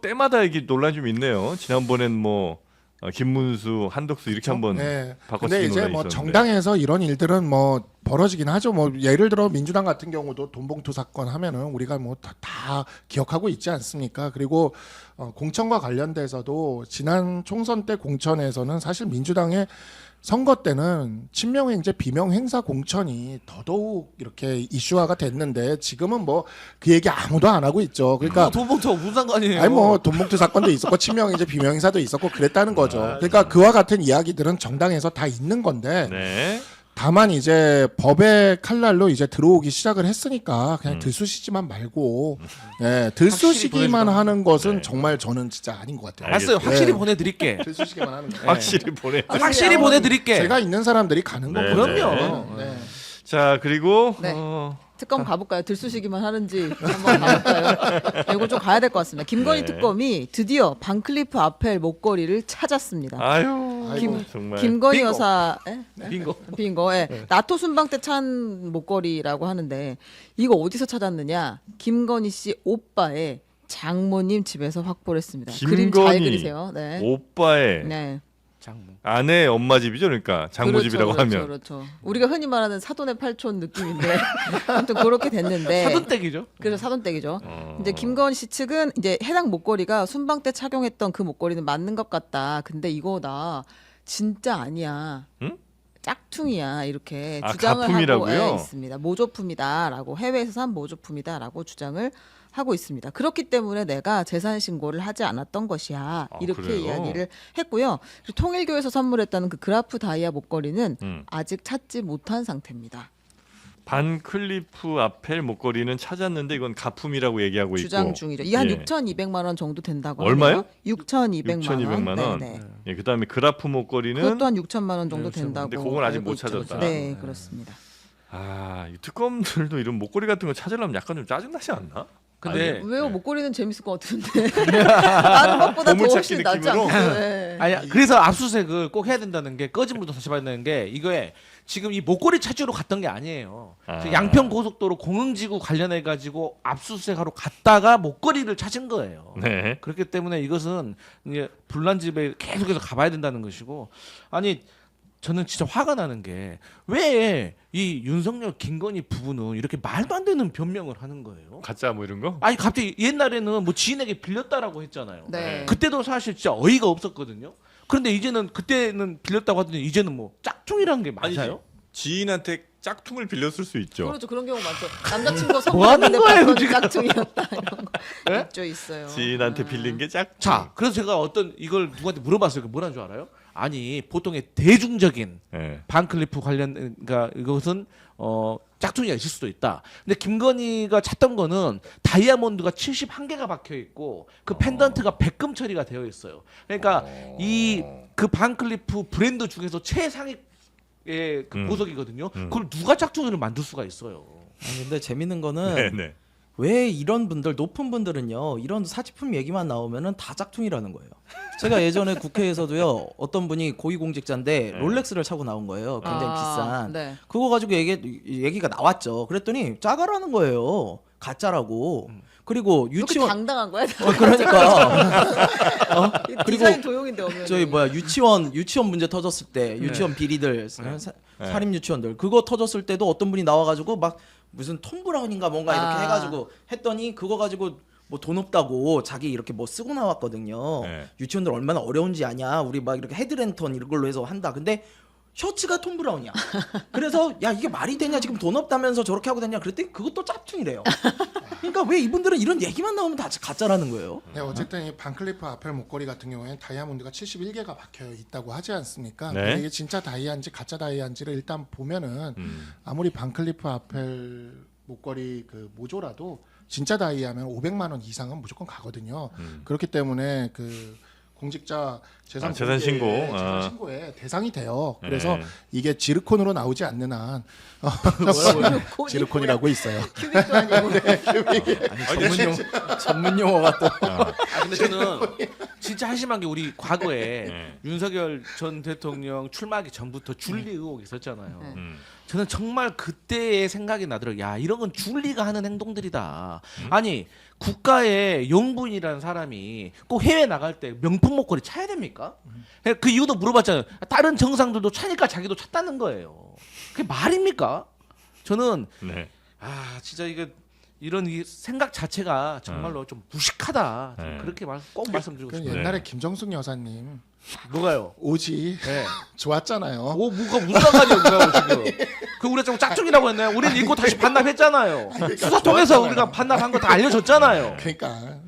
때마다 이게 논란이 좀 있네요. 지난번엔 뭐 김문수, 한덕수 이렇게 한번 네. 바꿔치기 근데 이제 논란이 뭐 있었는데. 정당에서 이런 일들은 뭐 벌어지긴 하죠. 뭐 예를 들어 민주당 같은 경우도 돈봉투 사건 하면은 우리가 뭐 다 기억하고 있지 않습니까? 그리고 공천과 관련돼서도 지난 총선 때 공천에서는 사실 민주당의 선거 때는 친명행제 비명행사 공천이 더더욱 이렇게 이슈화가 됐는데 지금은 뭐 그 얘기 아무도 안 하고 있죠. 그러니까 돈봉투가 무슨 상관이에요? 아니 뭐 돈봉투 사건도 있었고 친명행제 비명행사도 있었고 그랬다는 거죠. 그러니까 그와 같은 이야기들은 정당에서 다 있는 건데 네. 다만 이제 법의 칼날로 이제 들어오기 시작을 했으니까 그냥 들쑤시지만 말고 들쑤시기만 보내주라. 하는 것은 네. 정말 저는 진짜 아닌 것 같아요. 알았어요. 알겠습니다. 확실히 네. 보내드릴게. 들쑤시기만 하는 거. 확실히 보내. 확실히 보내드릴게. 제가 있는 사람들이 가는 네, 거고요. 그럼요. 네. 자 그리고 네. 특검 가볼까요? 들쑤시기만 하는지 한번 가볼까요? 이거 좀 가야 될 것 같습니다. 김건희 네. 특검이 드디어 반클리프 아펠 목걸이를 찾았습니다. 아유 김- 정말 김건희 빙고. 여사 빙고. 빙고 나토 순방 때 찬 목걸이라고 하는데 이거 어디서 찾았느냐? 김건희 씨 오빠의 장모님 집에서 확보를 했습니다. 그림 잘 김건희 그리세요. 네. 오빠의 네. 장모. 아내 엄마 집이죠, 그러니까 장모 집이라고 그렇죠, 하면. 그렇죠. 우리가 흔히 말하는 사돈의 팔촌 느낌인데 아무튼 그렇게 됐는데 사돈댁이죠. 그래서 사돈댁이죠. 이제 김건희 씨 측은 이제 해당 목걸이가 순방 때 착용했던 그 목걸이는 맞는 것 같다. 근데 이거 나 진짜 아니야. 응? 짝퉁이야 이렇게 아, 주장을 가품이라고요? 하고 있습니다. 모조품이다라고 해외에서 산 모조품이다라고 주장을 하고 있습니다. 그렇기 때문에 내가 재산 신고를 하지 않았던 것이야 이렇게 그래요? 이야기를 했고요. 그리고 통일교에서 선물했다는 그 그라프 다이아 목걸이는 음. 아직 찾지 못한 상태입니다. 반클리프 아펠 목걸이는 찾았는데 이건 가품이라고 얘기하고 주장 있고. 중이죠. 이게 한 예. 6,200만 원 정도 된다고 얼마요? 하네요. 6,200만 6,200만 원. 네네. 예, 그다음에 그라프 목걸이는 그것도 한 6천만 원 정도 네, 된다고. 근데 그건 아직 알고 못 있죠. 찾았다. 네, 그렇습니다. 이 특검들도 이런 목걸이 같은 거 찾으려면 약간 좀 짜증 나지 않나? 근데 아니에요? 왜요? 목걸이는 재밌을 것 같은데. 다른 것보다 더 보물찾기 훨씬 낫지 느낌으로? 않고. 네. 아니 그래서 압수수색을 꼭 해야 된다는 게 꺼진 물도 다시 봐야 되는 게 이거에 지금 이 목걸이 찾으러 갔던 게 아니에요. 아. 양평 고속도로 공흥지구 관련해 가지고 압수수색하러 갔다가 목걸이를 찾은 거예요. 네. 그렇기 때문에 이것은 이제 불난집에 계속해서 가봐야 된다는 것이고 아니 저는 진짜 화가 나는 게 왜 이 윤석열 김건희 부부는 이렇게 말도 안 되는 변명을 하는 거예요. 가짜 뭐 이런 거? 아니 갑자기 옛날에는 뭐 지인에게 빌렸다라고 했잖아요. 네. 그때도 사실 진짜 어이가 없었거든요. 그런데 이제는 그때는 빌렸다고 하더니 이제는 뭐 짝퉁이라는 게 맞아요? 지인한테 짝퉁을 빌렸을 수 있죠. 그렇죠. 그런 경우 많죠. 남자친구가 뭐 하는 선물했는데 거예요, 봤더니 지금? 짝퉁이었다 이런 거 네? 있죠, 있어요. 지인한테 아. 빌린 게 짝퉁. 자, 그래서 제가 어떤 이걸 누구한테 물어봤어요. 그 뭐라는 줄 알아요? 아니 보통의 대중적인 네. 반클리프 관련 그러니까 이것은 짝퉁이가 있을 수도 있다. 근데 김건희가 찾던 거는 다이아몬드가 71개가 박혀 있고 그 펜던트가 백금 처리가 되어 있어요. 그러니까 이 그 반클리프 브랜드 중에서 최상위의 그 보석이거든요. 그걸 누가 짝퉁이를 만들 수가 있어요. 아니, 근데 재밌는 거는 네, 네. 왜 이런 분들 높은 분들은요 이런 사치품 얘기만 나오면은 다 짝퉁이라는 거예요. 제가 예전에 국회에서도요 어떤 분이 고위공직자인데 롤렉스를 차고 나온 거예요. 굉장히 비싼. 네. 그거 가지고 얘기가 나왔죠. 그랬더니 짜가라는 거예요. 가짜라고. 그리고 그렇게 유치원 당당한 거야? 그러니까 그리고 디자인 조용인데 오면 저희 유치원 문제 터졌을 때 유치원 비리들 사립 유치원들 그거 터졌을 때도 어떤 분이 나와가지고 막 무슨 톰 브라운인가 뭔가 이렇게 해가지고 했더니 그거 가지고 뭐 돈 없다고 자기 이렇게 뭐 쓰고 나왔거든요. 네. 유치원들 얼마나 어려운지 아냐. 우리 막 이렇게 헤드랜턴 이런 걸로 해서 한다. 근데 셔츠가 톰 브라운이야. 그래서 야 이게 말이 되냐 지금 돈 없다면서 저렇게 하고 다냐 그랬더니 그것도 짭퉁이래요. 그러니까 왜 이분들은 이런 얘기만 나오면 다 가짜라는 거예요? 네, 어쨌든 이 반클리프 아펠 목걸이 같은 경우에는 다이아몬드가 71개가 박혀 있다고 하지 않습니까? 네. 근데 이게 진짜 다이아인지 가짜 다이아인지를 일단 보면은 아무리 반클리프 아펠 목걸이 그 모조라도 진짜 다이아면 500만 원 이상은 무조건 가거든요. 그렇기 때문에 그 공직자 재산 재산 신고. 재산 신고에 대상이 돼요. 그래서 네. 이게 지르콘으로 나오지 않는 한 지르콘이라고 있어요. 큐빅도 아니고. 전문 용어가 또 근데 저는 진짜 한심한 게 우리 과거에 네. 윤석열 전 대통령 출마하기 전부터 줄리 의혹이 있었잖아요. 네. 저는 정말 그때의 생각이 나더라고요. 야, 이런 건 줄리가 하는 행동들이다. 아니, 국가의 영부인이라는 사람이 꼭 해외 나갈 때 명품 목걸이 차야 됩니까? 그 이유도 물어봤잖아요. 다른 정상들도 차니까 자기도 찼다는 거예요. 그게 말입니까? 저는 네. 진짜 이게 이런 이 생각 자체가 정말로 좀 무식하다. 좀 네. 그렇게 꼭 말씀드리고 그 싶어요. 옛날에 김정숙 여사님 뭐가요? 오지 네. 좋았잖아요. 뭐가 무슨 상관이에요, 그거하고 지금? 그 우리가 좀 짝퉁이라고 했나요? 우리는 입고 다시 반납했잖아요. 수사 통해서 우리가 반납한 거 다 알려줬잖아요. 그러니까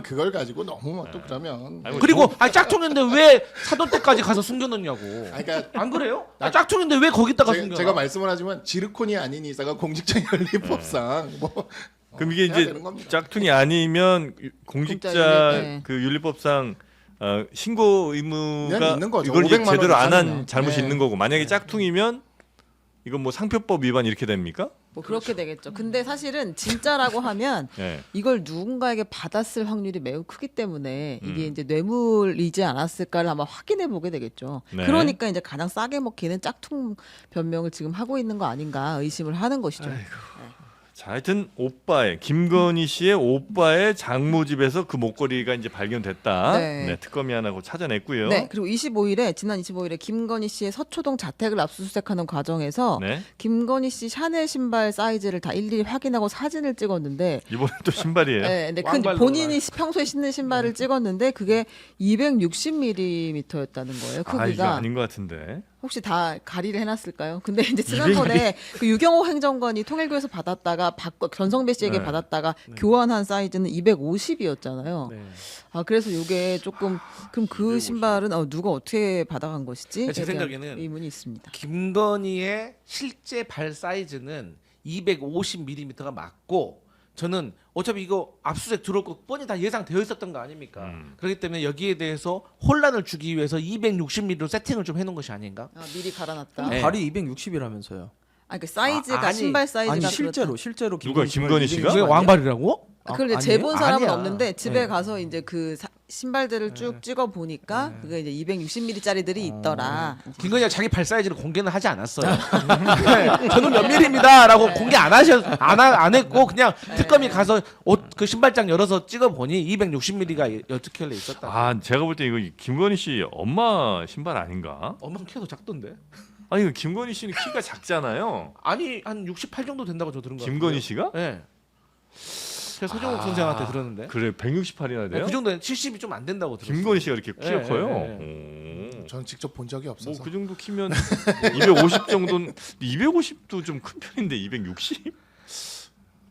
그걸 가지고 너무 또 그러면 아이고, 그리고 짝퉁인데 왜 사돈 때까지 가서 숨겨놓냐고. 그러니까 안 그래요? 짝퉁인데 왜 거기다가 숨겨? 제가 말씀을 하지만 지르콘이 아닌 이사가 공직자연립법상 뭐 그럼 이게 해야 이제 되는 겁니다. 짝퉁이 아니면 공직자 공직자 윤리, 그 윤리법상 신고 의무가 그냥 있는 거죠. 이걸 이제 500만 원 제대로 안 한 이상이면. 잘못이 네. 있는 거고 만약에 짝퉁이면 이건 뭐 상표법 위반 이렇게 됩니까? 뭐 그렇게 되겠죠. 근데 사실은 진짜라고 하면 네. 이걸 누군가에게 받았을 확률이 매우 크기 때문에 이게 이제 뇌물이지 않았을까를 한번 확인해 보게 되겠죠. 네. 그러니까 이제 가장 싸게 먹히는 짝퉁 변명을 지금 하고 있는 거 아닌가 의심을 하는 것이죠. 자, 하여튼 오빠의 김건희 씨의 오빠의 장모집에서 그 목걸이가 이제 발견됐다. 네. 네, 특검이 하나고 찾아냈고요. 네, 그리고 지난 25일에 김건희 씨의 서초동 자택을 압수수색하는 과정에서 네. 김건희 씨 샤넬 신발 사이즈를 다 일일이 확인하고 사진을 찍었는데 이번에 또 신발이에요. 네, 근데 왕발로 본인이 평소에 신는 신발을 찍었는데 그게 260mm였다는 거예요. 이거 크기가. 아닌 것 같은데. 혹시 다 가리를 해놨을까요? 근데 이제 지난번에 그 유경호 행정관이 통일교에서 받았다가 전성배 씨에게 네. 받았다가 교환한 사이즈는 250이었잖아요. 네. 그래서 이게 조금 그럼 그 신발은 누가 어떻게 받아간 것이지? 제 생각에는 의문이 있습니다. 김건희의 실제 발 사이즈는 250mm가 맞고 저는 어차피 이거 압수수색 들어올 거 뻔히 다 예상되어 있었던 거 아닙니까? 그렇기 때문에 여기에 대해서 혼란을 주기 위해서 260mm로 세팅을 좀 해놓은 것이 아닌가? 미리 갈아놨다. 네. 발이 260이라면서요. 그 사이즈가 아니, 신발 사이즈가 아니 그렇다. 실제로 누가, 김건희 씨가? 그게 왕발이라고? 그걸 이제 아니에요? 재본 사람은 아니야. 없는데 집에 네. 가서 이제 그 신발들을 쭉 찍어 보니까 그게 이제 260mm짜리들이 있더라. 김건희가 자기 발 사이즈를 공개는 하지 않았어요. 네, 저는 몇 밀입니다라고 공개 안 했고 그냥 특검이 가서 옷 그 신발장 열어서 찍어 보니 260mm가 여특혈에 있었다. 아, 제가 볼 때 이거 김건희 씨 엄마 신발 아닌가? 엄마 키가 더 작던데? 아니, 그 김건희 씨는 키가 작잖아요. 아니 한 68 정도 된다고 저 들은 거 같아요. 김건희 씨가? 네. 제가 서정욱 선생한테 들었는데. 그래, 168이나 돼요? 그 정도는 70이 좀 안 된다고 들었어요. 김건희 씨가 이렇게 키가 네, 커요. 네, 저는 직접 본 적이 없어서 뭐 그 정도 키면 250 정도는 250도 좀 큰 편인데 260?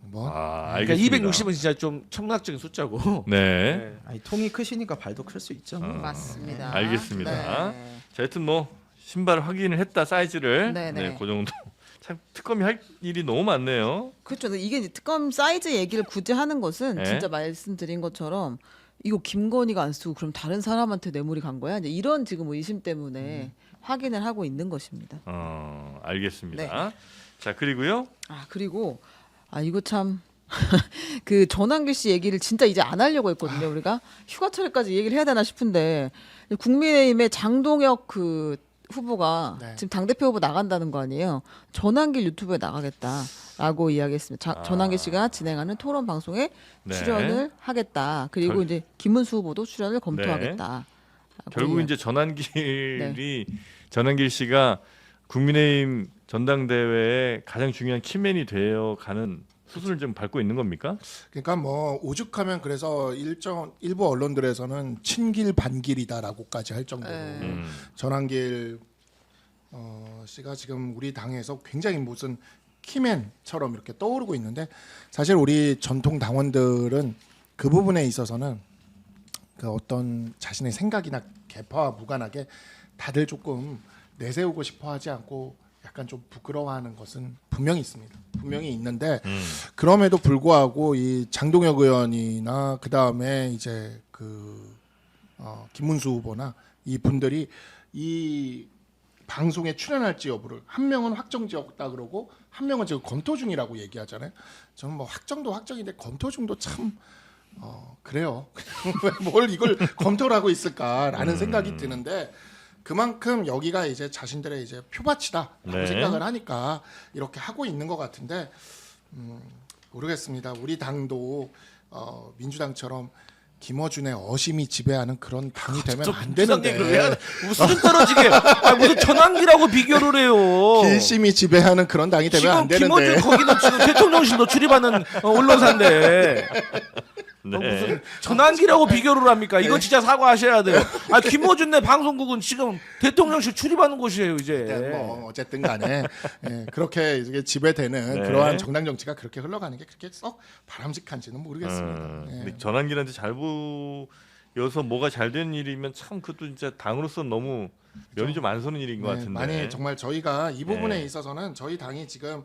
뭐 아, 그러니까 알겠습니다. 260은 진짜 좀 천문학적인 숫자고. 네. 아니 통이 크시니까 발도 클 수 있죠. 맞습니다. 알겠습니다. 네. 자, 하여튼 뭐 신발 확인을 했다 사이즈를. 네네. 네, 그 정도. 참 특검이 할 일이 너무 많네요. 그렇죠. 이게 이제 특검 사이즈 얘기를 굳이 하는 것은 네. 진짜 말씀드린 것처럼 이거 김건희가 안 쓰고 그럼 다른 사람한테 뇌물이 간 거야? 이제 이런 지금 의심 때문에 확인을 하고 있는 것입니다. 알겠습니다. 네. 자, 그리고요. 그리고 이거 참 그 전환길 씨 얘기를 진짜 이제 안 하려고 했거든요. 우리가 휴가철까지 얘기를 해야 되나 싶은데 국민의힘의 장동혁 그 후보가 네. 지금 당대표 후보 나간다는 거 아니에요. 전환길 유튜브에 나가겠다라고 이야기했습니다. 전환길 씨가 진행하는 토론 방송에 네. 출연을 하겠다. 그리고 결- 이제 김문수 후보도 출연을 검토하겠다. 결국 이제 전환길 씨가 국민의힘 전당대회에 가장 중요한 키맨이 되어 가는 수순을 좀 밟고 있는 겁니까? 그러니까 뭐 오죽하면 그래서 일부 언론들에서는 친길 반길이다라고까지 할 정도로 네. 전환길 씨가 지금 우리 당에서 굉장히 무슨 키맨처럼 이렇게 떠오르고 있는데 사실 우리 전통 당원들은 그 부분에 있어서는 그 어떤 자신의 생각이나 계파와 무관하게 다들 조금 내세우고 싶어 하지 않고 약간 좀 부끄러워하는 것은 분명히 있습니다. 분명히 있는데 그럼에도 불구하고 이 장동혁 의원이나 그 다음에 이제 김문수 후보나 이 분들이 이 방송에 출연할지 여부를 한 명은 확정지었다 그러고 한 명은 지금 검토 중이라고 얘기하잖아요. 저는 뭐 확정도 확정인데 검토 중도 참 그래요. 왜 뭘 이걸 검토를 하고 있을까라는 생각이 드는데. 그만큼 여기가 이제 자신들의 이제 표밭이다라고 네. 생각을 하니까 이렇게 하고 있는 것 같은데 모르겠습니다. 우리 당도 민주당처럼 김어준의 어심이 지배하는 그런 당이 되면 안 되는데 무슨 떨어지게 무슨 전환기라고 비교를 해요. 길심이 지배하는 그런 당이 되면 안 지금 되는데 김어준 거기는 지금 대통령실도 출입하는 언론사인데 네. 무슨 전환기라고 비교를 합니까? 이거 진짜 사과하셔야 돼요. 김어준 내 방송국은 지금 대통령실 출입하는 곳이에요 이제. 뭐 어쨌든 간에 그렇게 이게 지배되는 네. 그러한 정당 정치가 그렇게 흘러가는 게 그렇게 썩 바람직한지는 모르겠습니다. 근데 전환길한테 잘 보여서 뭐가 잘 된 일이면 참 그것도 진짜 당으로서 너무 면이 좀 안 서는 일인 것 같은데. 만약 정말 저희가 이 부분에 네. 있어서는 저희 당이 지금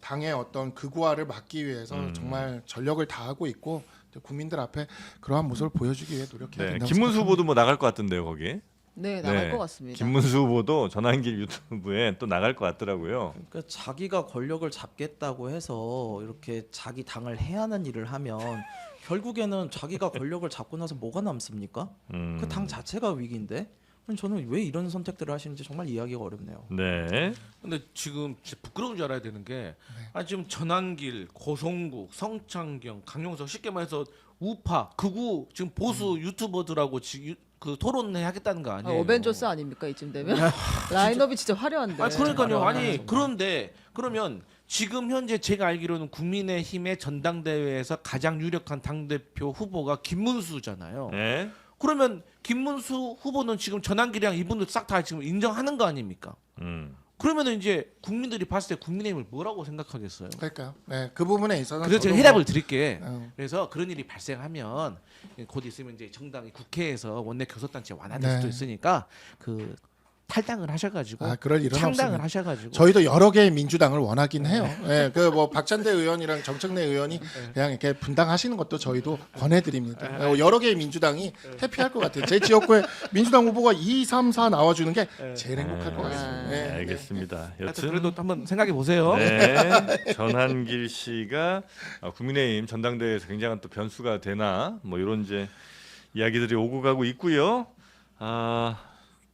당의 어떤 극우화를 막기 위해서 정말 전력을 다하고 있고 국민들 앞에 그러한 모습을 보여주기 위해 노력해야 네. 된다고 김문수 생각합니다. 후보도 뭐 나갈 것 같던데요 거기. 네, 나갈 네. 것 같습니다. 김문수 후보도 전환길 유튜브에 또 나갈 것 같더라고요. 그러니까 자기가 권력을 잡겠다고 해서 이렇게 자기 당을 해하는 일을 하면 결국에는 자기가 권력을 잡고 나서 뭐가 남습니까? 그 당 자체가 위기인데. 그럼 저는 왜 이런 선택들을 하시는지 정말 이해하기가 어렵네요. 네. 근데 지금 진짜 부끄러운 줄 알아야 되는 게 지금 전환길, 고성국, 성창경, 강용석 쉽게 말해서 우파, 극우 지금 보수 유튜버들하고 그 토론회 하겠다는 거 아니에요? 어벤져스 아닙니까 이쯤 되면 라인업이 진짜 화려한데. 그러니까요. 아니 정말. 그런데 그러면 지금 현재 제가 알기로는 국민의힘의 전당대회에서 가장 유력한 당대표 후보가 김문수잖아요. 네. 그러면 김문수 후보는 지금 전환길이랑 이분들 싹 다 지금 인정하는 거 아닙니까? 그러면은 이제 국민들이 봤을 때 국민의힘을 뭐라고 생각하겠어요? 그러니까요. 네, 그 부분에 있어서 그래서 제가 저도 해답을 드릴게. 어. 그래서 그런 일이 발생하면 곧 있으면 이제 정당이 국회에서 원내 교섭단체 완화될 네. 수도 있으니까 그 탈당을 하셔가지고 그럴 일은 창당을 없습니다. 하셔가지고 저희도 여러 개의 민주당을 원하긴 해요. 예, 그 뭐 박찬대 의원이랑 정청래 의원이 그냥 이렇게 분당하시는 것도 저희도 권해드립니다. 여러 개의 민주당이 해피할 것 같아요. 제 지역구에 민주당 후보가 2, 3, 4 나와주는 게 제일 행복할 것 같습니다. 예. 알겠습니다. 하여튼 여튼 그래도 한번 생각해 보세요. 네. 전환길 씨가 국민의힘 전당대회에서 굉장한 또 변수가 되나 뭐 이런 이제 이야기들이 오고 가고 있고요.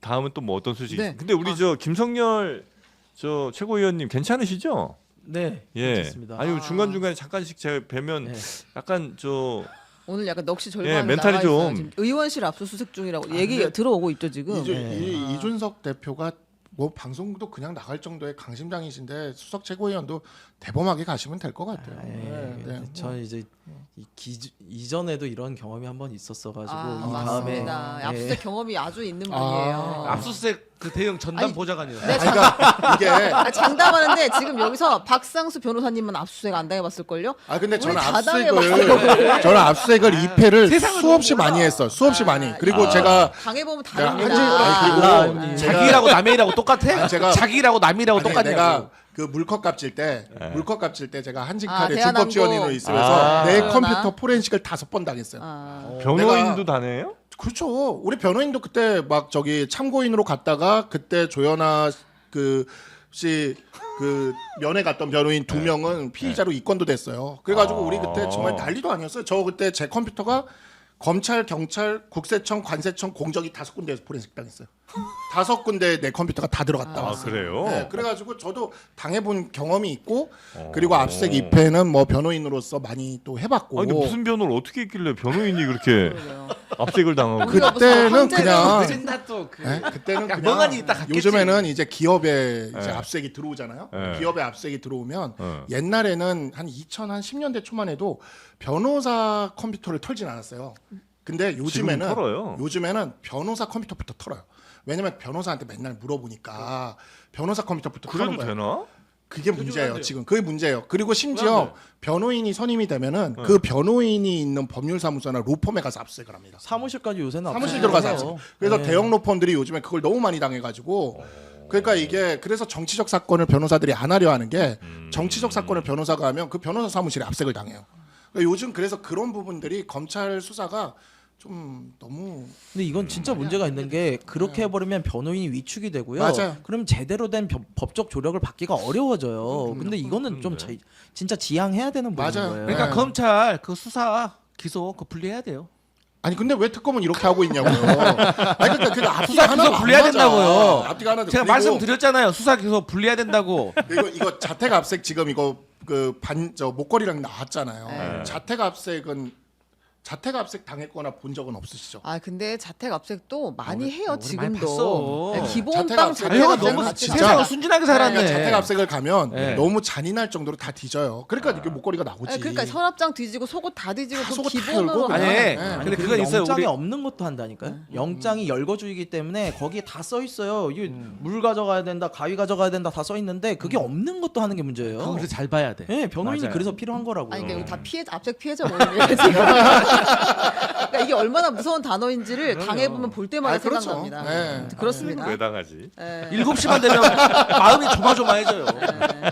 다음은 또 뭐 어떤 소식이 네. 있어요? 근데 우리 저 김성열 저 최고위원님 괜찮으시죠? 네, 예. 괜찮습니다. 아니 중간 중간에 잠깐씩 제가 뵈면 네. 약간 저 오늘 약간 넋이 예, 절반 멘탈이 나가 있어요. 좀- 지금 의원실 압수수색 중이라고 얘기 근데 들어오고 있죠 지금. 이준석 대표가 뭐 방송도 그냥 나갈 정도의 강심장이신데 수석 최고위원도 대범하게 가시면 될 것 같아요. 저 이제 이전에도 이런 경험이 한번 있었어가지고 이 다음에 맞습니다. 예. 압수수색 경험이 아주 있는 분이에요. 압수수색 그 대형 전담 아니, 보좌관이요. 네, 그러니까 이게 장담하는데 지금 여기서 박상수 변호사님만 압수수색 안 당해봤을 걸요? 근데 저는 우리 다 저는 압수수색을 2패를 세상을 수없이 너무 많이 몰라. 했어. 수없이 많이. 그리고 제가 당해보면 내가 다릅니다. 그리고 자기 일하고 남의 일하고 똑같아? 제가- 자기 일하고 남의 일하고 아니, 똑같냐고. 내가 그 물컵 값질 때 제가 한직칼에 대한항공. 준법 지원인으로 있으면서 내 그러나? 컴퓨터 포렌식을 5번 당했어요. 변호인도 다네요? 그렇죠. 우리 변호인도 그때 막 저기 참고인으로 갔다가 그때 조연아 그 혹시 그 면회 갔던 변호인 2명은 피의자로 입건도 됐어요. 그래가지고 우리 그때 정말 난리도 아니었어요. 저 그때 제 컴퓨터가 검찰, 경찰, 국세청, 관세청 공적이 5군데에서 포렌식 당했어요. 5군데 내 컴퓨터가 다 들어갔다 아, 왔어요. 그래요? 네, 그래가지고 저도 당해본 경험이 있고 그리고 압수수색 입회는 뭐 변호인으로서 많이 또 해봤고. 아니 근데 무슨 변호를 어떻게 했길래 변호인이 그렇게 압색을 당하고 우리가 그때는 무슨 그냥 된다 또그 네? 그때는 약간 그냥 멍하니 있다 갔겠지. 요즘에는 이제 기업에 이제 네. 압수수색이 들어오잖아요. 네. 기업에 압수수색이 들어오면 네. 옛날에는 한 2010년대 초만 해도 변호사 컴퓨터를 털진 않았어요. 근데 요즘에는 지금은 털어요. 요즘에는 변호사 컴퓨터부터 털어요. 왜냐면 변호사한테 맨날 물어보니까 변호사 컴퓨터부터 그래도 터는 거예요. 되나? 그게 문제예요. 지금 그게 문제예요. 그리고 심지어 왜안 돼? 변호인이 선임이 되면은 네. 그 변호인이 있는 법률사무소나 로펌에 가서 압수수색을 합니다. 사무실까지 요새는 사무실 압수수색을 들어가서 해요. 압수수색. 그래서 네. 대형 로펌들이 요즘에 그걸 너무 많이 당해가지고 그러니까 이게 그래서 정치적 사건을 변호사들이 안 하려 하는 게 정치적 사건을 변호사가 하면 그 변호사 사무실에 압색을 당해요. 그러니까 요즘 그래서 그런 부분들이 검찰 수사가 좀 너무 근데 이건 진짜 문제가 있는 게 그렇게 해버리면 변호인이 위축이 되고요. 맞아요. 그럼 제대로 된 법적 조력을 받기가 어려워져요. 근데 이거는 좀 진짜 지양해야 되는 부분인 맞아요. 거예요. 그러니까 네. 검찰 그 수사 기소 그 분리해야 돼요. 아니 근데 왜 특검은 이렇게 하고 있냐고요. 아니 그러니까 그 앞뒤가 수사 하나 기소 분리해야 된다고요. 앞뒤가 하나 제가 말씀드렸잖아요. 수사 기소 분리해야 된다고. 이거 자택 압색 지금 이거 그 목걸이랑 나왔잖아요. 네. 자택 압색은 자택 압색 당했거나 본 적은 없으시죠? 아 근데 자택 압색도 많이 해요 우리 많이 지금도. 봤어. 네, 기본 자택 빵 압색 자택 아유 압색은 너무 압색 진짜 세상을 순진하게 살았네. 그러니까 자택 압색을 가면 네. 너무 잔인할 정도로 다 뒤져요. 그러니까 이게 목걸이가 나오지. 네, 그러니까 서랍장 뒤지고 속옷 다 뒤지고 다 그 속옷 다 기본으로 열고 아니, 그냥. 하는 네. 아니, 근데 그리고 그건 있어요. 영장에 우리 없는 것도 한다니까요. 영장이 열거주의이기 때문에 거기에 다 써 있어요. 이게 물 가져가야 된다, 가위 가져가야 된다 다 써 있는데 그게 없는 것도 하는 게 문제예요. 그거 그래서 잘 봐야 돼. 네, 변호인이 맞아요. 그래서 필요한 거라고요. 아니 그러니까 이거 다 압색 피해자 모임이에요 지금. 그러니까 이게 얼마나 무서운 단어인지를 당해보면 볼 때마다 그렇죠. 생각납니다. 네. 그렇습니다. 왜 당하지? 네. 7시만 되면 마음이 조마조마해져요. 네.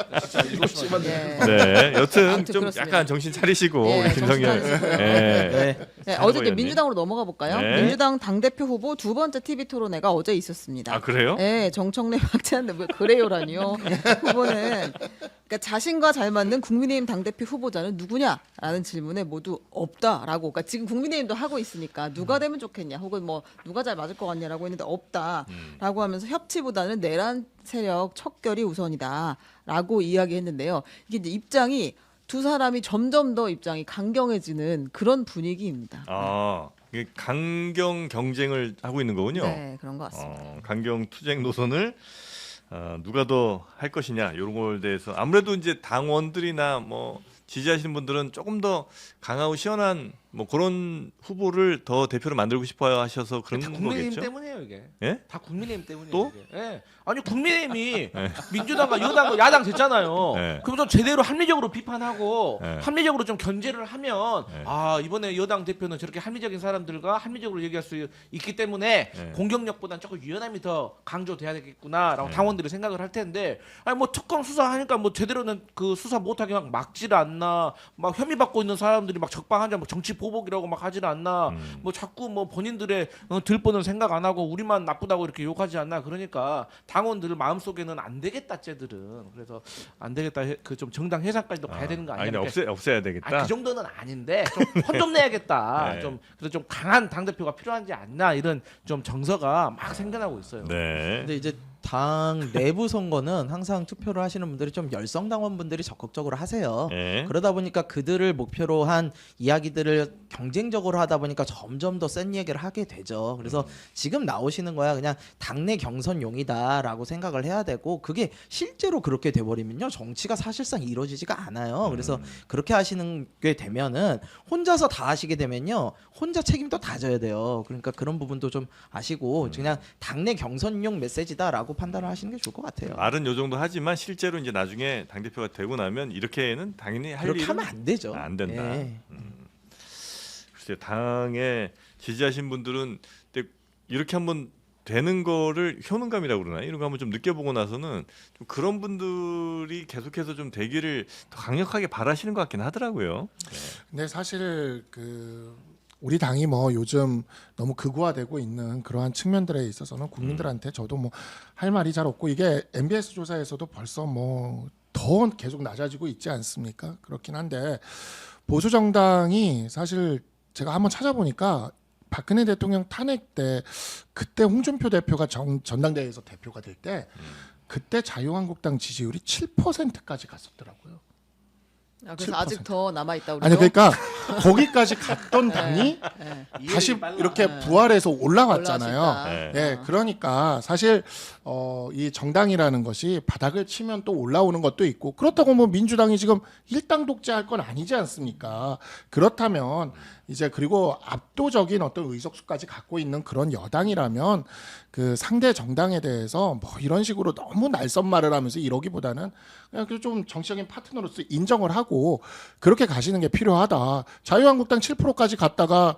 네, 여튼 아무튼 좀 그렇습니다. 약간 정신 차리시고 네, 우리 김성현. 정신 차리시고요. 네. 네, 참 어제 이제 의원님. 민주당으로 넘어가 볼까요? 네. 민주당 당대표 후보 두 번째 TV 토론회가 어제 있었습니다. 아 그래요? 네, 정청래 박지한데 왜 그래요라니요? 후보는 그러니까 자신과 잘 맞는 국민의힘 당대표 후보자는 누구냐라는 질문에 모두 없다라고. 그러니까 지금 국민의힘도 하고 있으니까 누가 되면 좋겠냐, 혹은 뭐 누가 잘 맞을 것 같냐라고 했는데 없다라고 하면서 협치보다는 내란 세력 척결이 우선이다라고 이야기했는데요. 이게 이제 입장이 두 사람이 점점 더 입장이 강경해지는 그런 분위기입니다. 아 이게 강경 경쟁을 하고 있는 거군요. 네, 그런 것 같습니다. 강경 투쟁 노선을 누가 더 할 것이냐 이런 거에 대해서 아무래도 이제 당원들이나 뭐 지지하시는 분들은 조금 더 강하고 시원한 뭐 그런 후보를 더 대표로 만들고 싶어 하셔서 그런 다 국민의힘 거겠죠. 때문이에요 이게. 예? 다 국민의힘 때문이에요. 또? 이게. 예. 아니 국민의힘이 민주당과 여당과 야당 됐잖아요. 네. 그럼 좀 제대로 합리적으로 비판하고 네. 합리적으로 좀 견제를 하면 네. 아 이번에 여당 대표는 저렇게 합리적인 사람들과 합리적으로 얘기할 수 있기 때문에 네. 공격력보다는 조금 유연함이 더 강조돼야 되겠구나라고 네. 당원들이 생각을 할 텐데 아니 뭐 특검 수사하니까 뭐 제대로는 그 수사 못하게 막 막지를 않나 막 혐의받고 있는 사람들이 막 적방하자 뭐 정치 보복이라고 막 하지를 않나 뭐 자꾸 뭐 본인들의 들보는 생각 안 하고 우리만 나쁘다고 이렇게 욕하지 않나 그러니까 당원들 마음속에는 안 되겠다 쟤들은 그래서 안 되겠다 그 좀 정당 해산까지도 가야 되는 거 아니야 아니 이렇게. 없애야 되겠다. 그 정도는 아닌데 좀 혼 좀 내야겠다. 네. 좀 그래서 좀 강한 당 대표가 필요하지 않나 이런 좀 정서가 막 생겨나고 있어요. 네. 근데 이제 당 내부 선거는 항상 투표를 하시는 분들이 좀 열성 당원분들이 적극적으로 하세요. 네. 그러다 보니까 그들을 목표로 한 이야기들을 경쟁적으로 하다 보니까 점점 더 센 얘기를 하게 되죠. 그래서 지금 나오시는 거야 그냥 당내 경선용이다라고 생각을 해야 되고 그게 실제로 그렇게 돼버리면요 정치가 사실상 이루어지지가 않아요. 그래서 그렇게 하시는 게 되면은 혼자서 다 하시게 되면요 혼자 책임도 다 져야 돼요. 그러니까 그런 부분도 좀 아시고 그냥 당내 경선용 메시지다라고 판단을 하시는 게 좋을 것 같아요. 말은 요 정도 하지만 실제로 이제 나중에 당 대표가 되고 나면 이렇게는 당연히 할 그렇게 일은 하면 안 되죠. 안 된다. 예. 글쎄 당에 지지하신 분들은 근데 이렇게 한번 되는 거를 효능감이라고 그러나 이런 거 한번 좀 느껴보고 나서는 좀 그런 분들이 계속해서 좀 되기를 더 강력하게 바라시는 것 같긴 하더라고요. 근데 사실 그 우리 당이 뭐 요즘 너무 극우화되고 있는 그러한 측면들에 있어서는 국민들한테 저도 뭐 할 말이 잘 없고 이게 MBS 조사에서도 벌써 뭐 더 계속 낮아지고 있지 않습니까? 그렇긴 한데 보수 정당이 사실 제가 한번 찾아보니까 박근혜 대통령 탄핵 때 그때 홍준표 대표가 전당대회에서 대표가 될 때 그때 자유한국당 지지율이 7%까지 갔었더라고요. 그래서 7%. 아직 더 남아 있다 우리도. 아니 그러니까 거기까지 갔던 당이 다시 이렇게 부활해서 올라왔잖아요. 올라왔다. 예, 그러니까 사실 이 정당이라는 것이 바닥을 치면 또 올라오는 것도 있고 그렇다고 뭐 민주당이 지금 일당 독재할 건 아니지 않습니까? 그렇다면 이제 그리고 압도적인 어떤 의석수까지 갖고 있는 그런 여당이라면 그 상대 정당에 대해서 뭐 이런 식으로 너무 날선말을 하면서 이러기보다는 그냥 좀 정치적인 파트너로서 인정을 하고 그렇게 가시는 게 필요하다. 자유한국당 7%까지 갔다가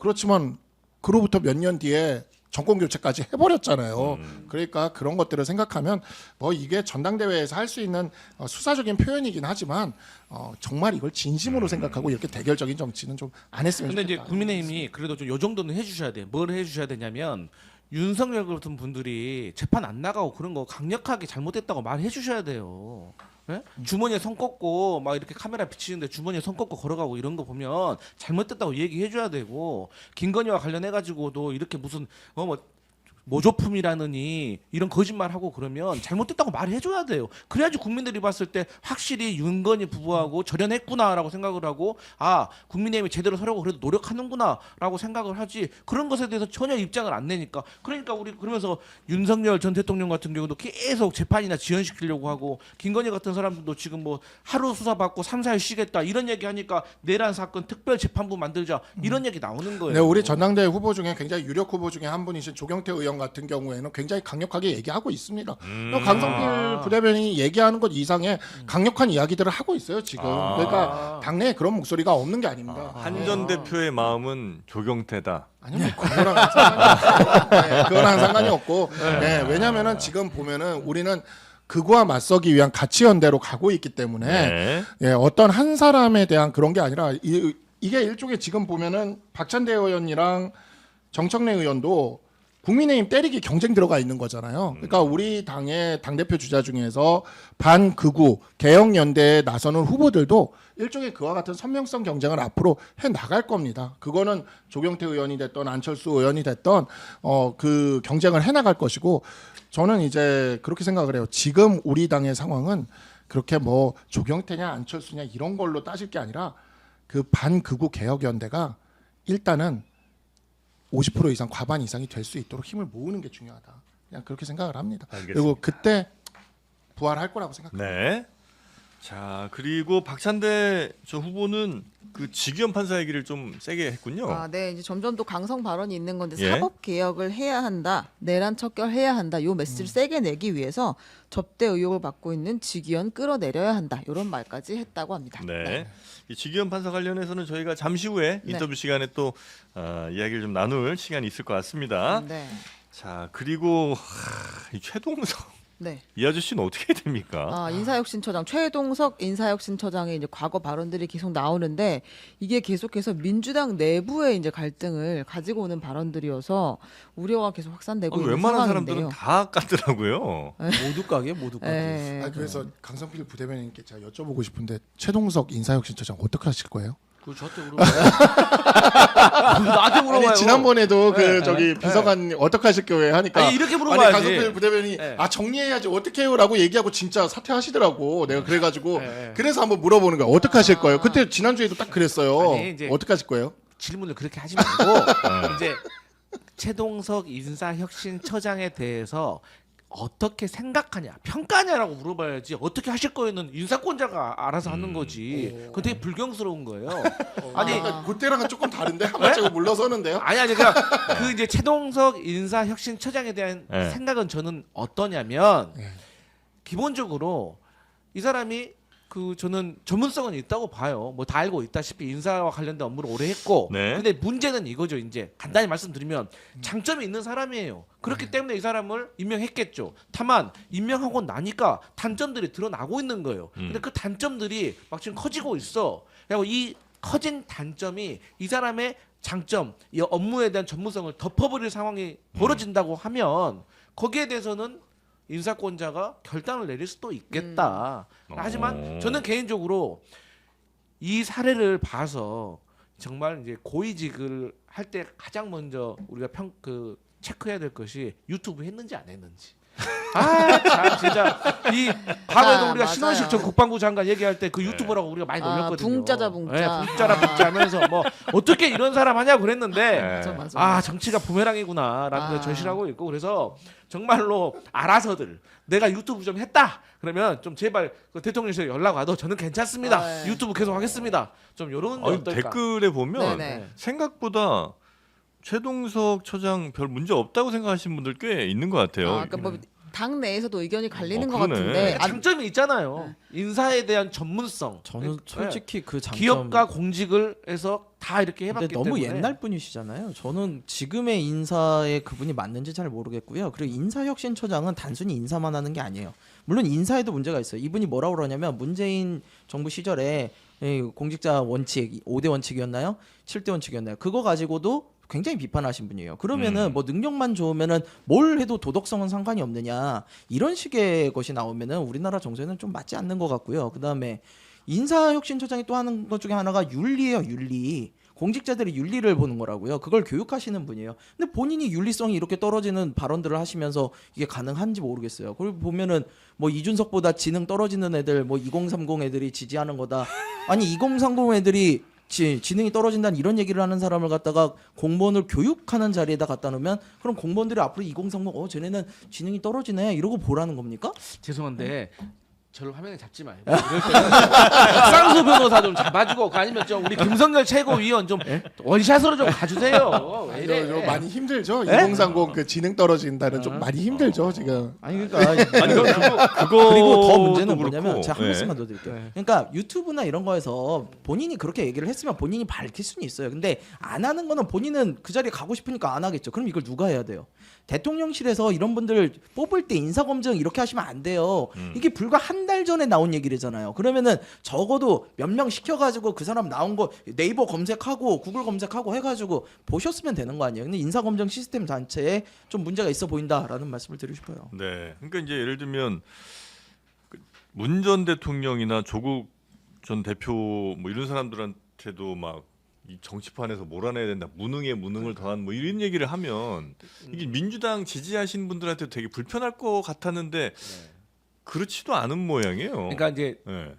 그렇지만 그로부터 몇 년 뒤에 정권 교체까지 해버렸잖아요. 그러니까 그런 것들을 생각하면 뭐 이게 전당대회에서 할 수 있는 수사적인 표현이긴 하지만 정말 이걸 진심으로 생각하고 이렇게 대결적인 정치는 좀 안 했으면 근데 이제 좋겠다. 국민의힘이 그래도 좀 요 정도는 해주셔야 돼. 뭘 해주셔야 되냐면 윤석열 같은 분들이 재판 안 나가고 그런 거 강력하게 잘못했다고 말해 주셔야 돼요. 예? 주머니에 손 꽂고 막 이렇게 카메라 비치는데 주머니에 손 꽂고 걸어가고 이런 거 보면 잘못됐다고 얘기해 줘야 되고 김건희와 관련해 가지고도 이렇게 무슨 뭐 모조품이라느니 이런 거짓말하고 그러면 잘못됐다고 말해줘야 돼요. 그래야지 국민들이 봤을 때 확실히 윤건희 부부하고 절연했구나라고 생각을 하고 아 국민의힘이 제대로 서려고 그래도 노력하는구나라고 생각을 하지 그런 것에 대해서 전혀 입장을 안 내니까 그러니까 우리 그러면서 윤석열 전 대통령 같은 경우도 계속 재판이나 지연시키려고 하고 김건희 같은 사람들도 지금 뭐 하루 수사받고 3, 4일 쉬겠다 이런 얘기 하니까 내란 사건 특별재판부 만들자 이런 얘기 나오는 거예요. 네, 우리 전당대회 후보 중에 굉장히 유력 후보 중에 한 분이신 조경태 의원 같은 경우에는 굉장히 강력하게 얘기하고 있습니다. 강성필 부대변인이 얘기하는 것 이상의 강력한 이야기들을 하고 있어요 지금. 그러니까 당내에 그런 목소리가 없는 게 아닙니다. 한 전 대표의 마음은 조경태다. 아니요, 뭐 그거랑 상관이 없고, 네, 그거랑 상관이 없고, 네, 왜냐하면은 지금 보면은 우리는 극우와 맞서기 위한 가치 연대로 가고 있기 때문에 네. 예, 어떤 한 사람에 대한 그런 게 아니라 이게 일종의 지금 보면은 박찬대 의원이랑 정청래 의원도 국민의힘 때리기 경쟁 들어가 있는 거잖아요. 그러니까 우리 당의 당대표 주자 중에서 반극우 개혁연대에 나서는 후보들도 일종의 그와 같은 선명성 경쟁을 앞으로 해 나갈 겁니다. 그거는 조경태 의원이 됐던 안철수 의원이 됐던 그 경쟁을 해 나갈 것이고 저는 이제 그렇게 생각을 해요. 지금 우리 당의 상황은 그렇게 뭐 조경태냐 안철수냐 이런 걸로 따질 게 아니라 그 반극우 개혁연대가 일단은 50% 이상 과반 이상이 될 수 있도록 힘을 모으는 게 중요하다. 그냥 그렇게 생각을 합니다. 알겠습니다. 그리고 그때 부활할 거라고 생각합니다. 네. 자 그리고 박찬대 저 후보는 그 직위원 판사 얘기를 좀 세게 했군요. 아, 네. 이제 점점 더 강성 발언이 있는 건데 예. 사법 개혁을 해야 한다. 내란 척결해야 한다. 요 메시지를 세게 내기 위해서 접대 의혹을 받고 있는 직위원 끌어내려야 한다. 이런 말까지 했다고 합니다. 네. 이 직위원 판사 관련해서는 저희가 잠시 후에 네. 인터뷰 시간에 또 이야기를 좀 나눌 시간이 있을 것 같습니다. 네. 자 그리고 이 최동석 네. 이 아저씨는 어떻게 됩니까? 아, 인사혁신처장 최동석 인사혁신처장의 이제 과거 발언들이 계속 나오는데 이게 계속해서 민주당 내부의 이제 갈등을 가지고 오는 발언들이어서 우려가 계속 확산되고 있는 웬만한 상황인데요. 사람들은 다 깠더라고요. 모두 가게 모두 가게. 네. 그래서 강성필 부대변인께 제가 여쭤보고 싶은데 최동석 인사혁신처장 어떻게 하실 거예요? 그 저한테 물어봐요. 나한테 물어봐요. 아니, 지난번에도 네, 그 저기 비서관님 어떻게 하실 거예요 하니까 아니, 이렇게 물어봐야지. 강성필 부대변인이 네. 아 정리해야지 어떻게 해요라고 얘기하고 진짜 사퇴하시더라고. 내가 그래가지고 네. 그래서 한번 물어보는 거야. 어떻게 하실 거예요? 그때 지난주에도 딱 그랬어요. 아니, 이제- 어떻게 하실 거예요? 질문을 그렇게 하지 말고 이제 최동석 인사혁신처장에 대해서 어떻게 생각하냐 평가냐라고 물어봐야지 어떻게 하실 거에는 인사권자가 알아서 하는 거지 그건 되게 불경스러운 거예요. 아니 아니 그때랑은 조금 다른데 한 발자국 물러서는데요. 아니 그러니까 그 이제 최동석 인사혁신처장에 대한 네. 생각은 저는 어떠냐면 네. 기본적으로 이 사람이 그 저는 전문성은 있다고 봐요. 뭐 다 알고 있다시피 인사와 관련된 업무를 오래 했고. 네. 근데 문제는 이거죠. 이제 간단히 말씀드리면 장점이 있는 사람이에요. 그렇기 때문에 이 사람을 임명했겠죠. 다만 임명하고 나니까 단점들이 드러나고 있는 거예요. 근데 그 단점들이 막 지금 커지고 있어. 그리고 이 커진 단점이 이 사람의 장점, 이 업무에 대한 전문성을 덮어버릴 상황이 벌어진다고 하면 거기에 대해서는 인사권자가 결단을 내릴 수도 있겠다. 하지만 저는 개인적으로 이 사례를 봐서 정말 이제 고위직을 할 때 가장 먼저 우리가 체크해야 될 것이 유튜브 했는지 안 했는지. 참 진짜 이 과거에도 우리가 맞아요. 신원식 전 국방부 장관 얘기할 때 그 유튜버라고 우리가 많이 놀렸거든요. 붕짜자 붕짜. 네, 붕짜라 붕짜 하면서 뭐 어떻게 이런 사람 하냐고 그랬는데 맞아. 정치가 부메랑이구나라는 걸 아. 절실하고 있고 그래서 정말로 알아서들 내가 유튜브 좀 했다 그러면 좀 제발 그 대통령실에 연락 와도 저는 괜찮습니다. 네. 유튜브 계속 하겠습니다. 좀 이런 게 아니, 어떨까? 댓글에 보면 네네. 생각보다 최동석 처장 별 문제 없다고 생각하시는 분들 꽤 있는 것 같아요. 그러니까 뭐 당 내에서도 의견이 갈리는 것 그러네. 같은데 장점이 있잖아요. 인사에 대한 전문성. 저는 솔직히 그 장점 기업과 공직을 해서 다 이렇게 근데 해봤기 너무 때문에 옛날 분이시잖아요. 저는 지금의 인사에 그분이 맞는지 잘 모르겠고요. 그리고 인사혁신처장은 단순히 인사만 하는 게 아니에요. 물론 인사에도 문제가 있어요. 이분이 뭐라고 그러냐면 문재인 정부 시절에 이 공직자 원칙 5대 원칙이었나요? 7대 원칙이었나요? 그거 가지고도 굉장히 비판하신 분이에요. 그러면은 뭐 능력만 좋으면은 뭘 해도 도덕성은 상관이 없느냐 이런 식의 것이 나오면은 우리나라 정서에는 좀 맞지 않는 것 같고요. 그다음에 인사혁신처장이 또 하는 것 중에 하나가 윤리예요. 윤리. 공직자들이 윤리를 보는 거라고요. 그걸 교육하시는 분이에요. 근데 본인이 윤리성이 이렇게 떨어지는 발언들을 하시면서 이게 가능한지 모르겠어요. 그리고 보면은 뭐 이준석보다 지능 떨어지는 애들 뭐 2030 애들이 지지하는 거다. 아니 2030 애들이 지능이 떨어진다는 이런 얘기를 하는 사람을 갖다가 공무원을 교육하는 자리에다 갖다 놓으면 그럼 공무원들이 앞으로 2030 쟤네는 지능이 떨어지네 이러고 보라는 겁니까? 죄송한데 저를 화면에 잡지 말고 이럴 때는 박상수 변호사 좀 잡아주고 아니면 좀 우리 김성열 최고위원 좀 원샷으로 좀 가주세요. 왜 이래? 이거 많이 힘들죠. 2030 그 지능 떨어진다는 좀 많이 힘들죠 지금. 아니 그러니까 아니 그거 그리고 더 문제는 그렇고, 뭐냐면 제가 한 예. 말씀만 더 드릴게요. 그러니까 유튜브나 이런 거에서 본인이 그렇게 얘기를 했으면 본인이 밝힐 수는 있어요. 근데 안 하는 거는 본인은 그 자리에 가고 싶으니까 안 하겠죠. 그럼 이걸 누가 해야 돼요? 대통령실에서 이런 분들 뽑을 때 인사검증 이렇게 하시면 안 돼요. 이게 불과 한 달 전에 나온 얘기래잖아요. 그러면은 적어도 몇 명 시켜가지고 그 사람 나온 거 네이버 검색하고 구글 검색하고 해가지고 보셨으면 되는 거 아니에요. 근데 인사검증 시스템 자체에 좀 문제가 있어 보인다라는 말씀을 드리고 싶어요. 네. 그러니까 이제 예를 들면 문 전 대통령이나 조국 전 대표 뭐 이런 사람들한테도 막 이 정치판에서 몰아내야 된다. 무능에 무능을 더한 뭐 이런 얘기를 하면 이게 민주당 지지하시는 분들한테 되게 불편할 것 같았는데 그렇지도 않은 모양이에요. 그러니까 이제 네.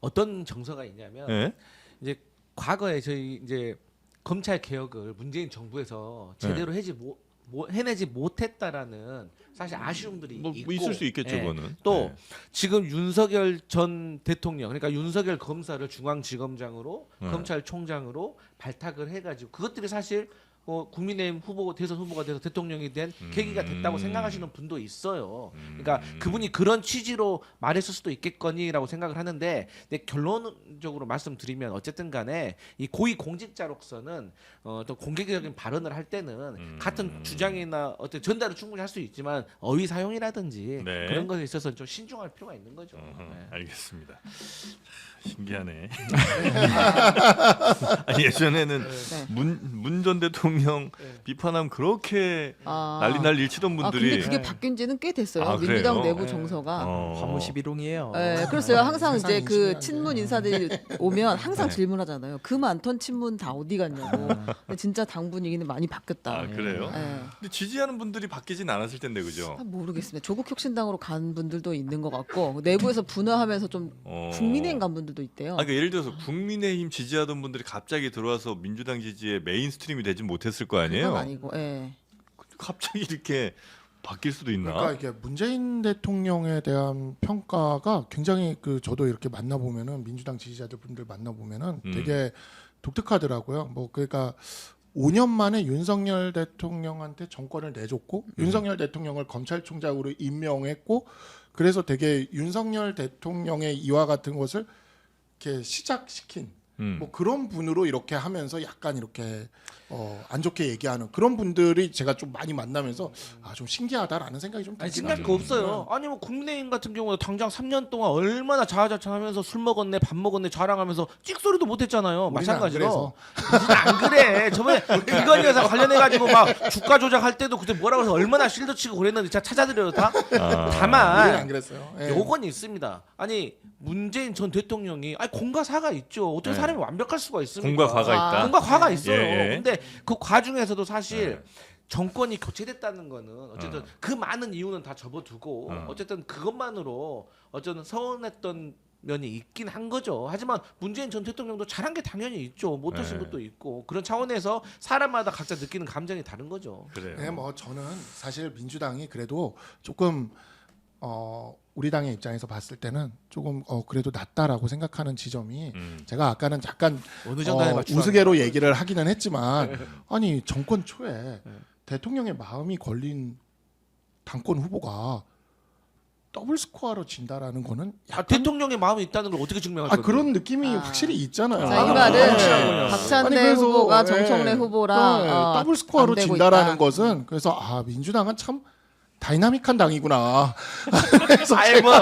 어떤 정서가 있냐면 네. 이제 과거에 저희 이제 검찰 개혁을 문재인 정부에서 제대로 해내지 못했다라는 사실 아쉬움들이 뭐 있고 있을 수 있겠죠, 예. 그거는. 또 네. 지금 윤석열 전 대통령 그러니까 윤석열 검사를 중앙지검장으로 네. 검찰총장으로 발탁을 해가지고 그것들이 사실 국민의힘 후보 대선 후보가 돼서 대통령이 된 계기가 됐다고 생각하시는 분도 있어요. 그러니까 그분이 그런 취지로 말했을 수도 있겠거니라고 생각을 하는데 근데 결론적으로 말씀드리면 어쨌든 간에 이 고위 공직자로서는 또 공개적인 발언을 할 때는 같은 주장이나 어떤 전달을 충분히 할 수 있지만 어휘 사용이라든지 네. 그런 것에 있어서 좀 신중할 필요가 있는 거죠. 네. 알겠습니다. 신기하네. 아니, 예전에는 네. 문 전 대통령 비판하면 그렇게 난리날 치던 분들이 근데 그게 바뀐 지는 꽤 됐어요. 아, 민주당 그래요? 내부 정서가. 화무시비롱이에요. 네, 그랬어요. 항상 이제 그 2020 친문 인사들이 오면 항상 네. 질문하잖아요. 그 많던 친문 다 어디 갔냐고. 근데 진짜 당 분위기는 많이 바뀌었다. 아, 그래요? 네. 근데 지지하는 분들이 바뀌진 않았을 텐데 그죠? 모르겠습니다. 조국혁신당으로 간 분들도 있는 것 같고 내부에서 분화하면서 좀 국민의힘 간 분들도 있대요. 그러니까 예를 들어서 국민의힘 지지하던 분들이 갑자기 들어와서 민주당 지지에 메인스트림이 되지 못했을 거 아니에요? 그건 아니고, 예. 갑자기 이렇게 바뀔 수도 있나? 그러니까 이게 문재인 대통령에 대한 평가가 굉장히 저도 이렇게 만나 보면은 민주당 지지자들 분들 만나 보면은 되게 독특하더라고요. 뭐 그러니까 5년 만에 윤석열 대통령한테 정권을 내줬고 윤석열 대통령을 검찰총장으로 임명했고 그래서 되게 윤석열 대통령의 이와 같은 것을 이렇게 시작시킨 뭐 그런 분으로 이렇게 하면서 약간 이렇게 안 좋게 얘기하는 그런 분들이 제가 좀 많이 만나면서 좀 신기하다라는 생각이 좀 아니 들긴 생각이 합니다. 없어요. 아니 뭐 국민의힘 같은 경우는 당장 3년 동안 얼마나 자화자찬하면서 술 먹었네, 밥 먹었네 자랑하면서 찍소리도 못했잖아요. 우리는 마찬가지로. 안 우리는 안 그래. 저번에 김건희 여사 관련해 가지고 막 주가 조작할 때도 그때 뭐라고 해서 얼마나 실드 치고 그랬는데 제가 찾아드려요 다. 우리는 안 다만 그랬어요. 예. 요건 있습니다. 아니 문재인 전 대통령이 아니 공과 사가 있죠. 어떻게 네. 사람이 완벽할 수가 있습니까? 공과 과가 있다. 공과 과가 있어요. 예, 예. 근데 그 과중에서도 사실 네. 정권이 교체됐다는 거는 어쨌든 그 많은 이유는 다 접어두고 어쨌든 그것만으로 어쨌든 서운했던 면이 있긴 한 거죠. 하지만 문재인 전 대통령도 잘한 게 당연히 있죠. 못하신 네. 것도 있고 그런 차원에서 사람마다 각자 느끼는 감정이 다른 거죠. 그래요. 네, 뭐 저는 사실 민주당이 그래도 조금 우리 당의 입장에서 봤을 때는 조금 그래도 낫다라고 생각하는 지점이 제가 아까는 잠깐 어느 정도에 맞추는 우스개로 얘기를 하기는 했지만 아니 정권 초에 대통령의 마음이 걸린 당권 후보가 더블 스코어로 진다라는 거는 약간 대통령의 마음이 있다는 걸 어떻게 증명할 건데? 그런 느낌이 확실히 있잖아요. 자, 이 아, 말은 확실하군요. 박찬대 아니, 그래서, 후보가 예. 정청래 후보랑 네, 더블 스코어로 안 되고 진다라는 있다. 것은 그래서 민주당은 참 다이나믹한 당이구나. 아예 뭐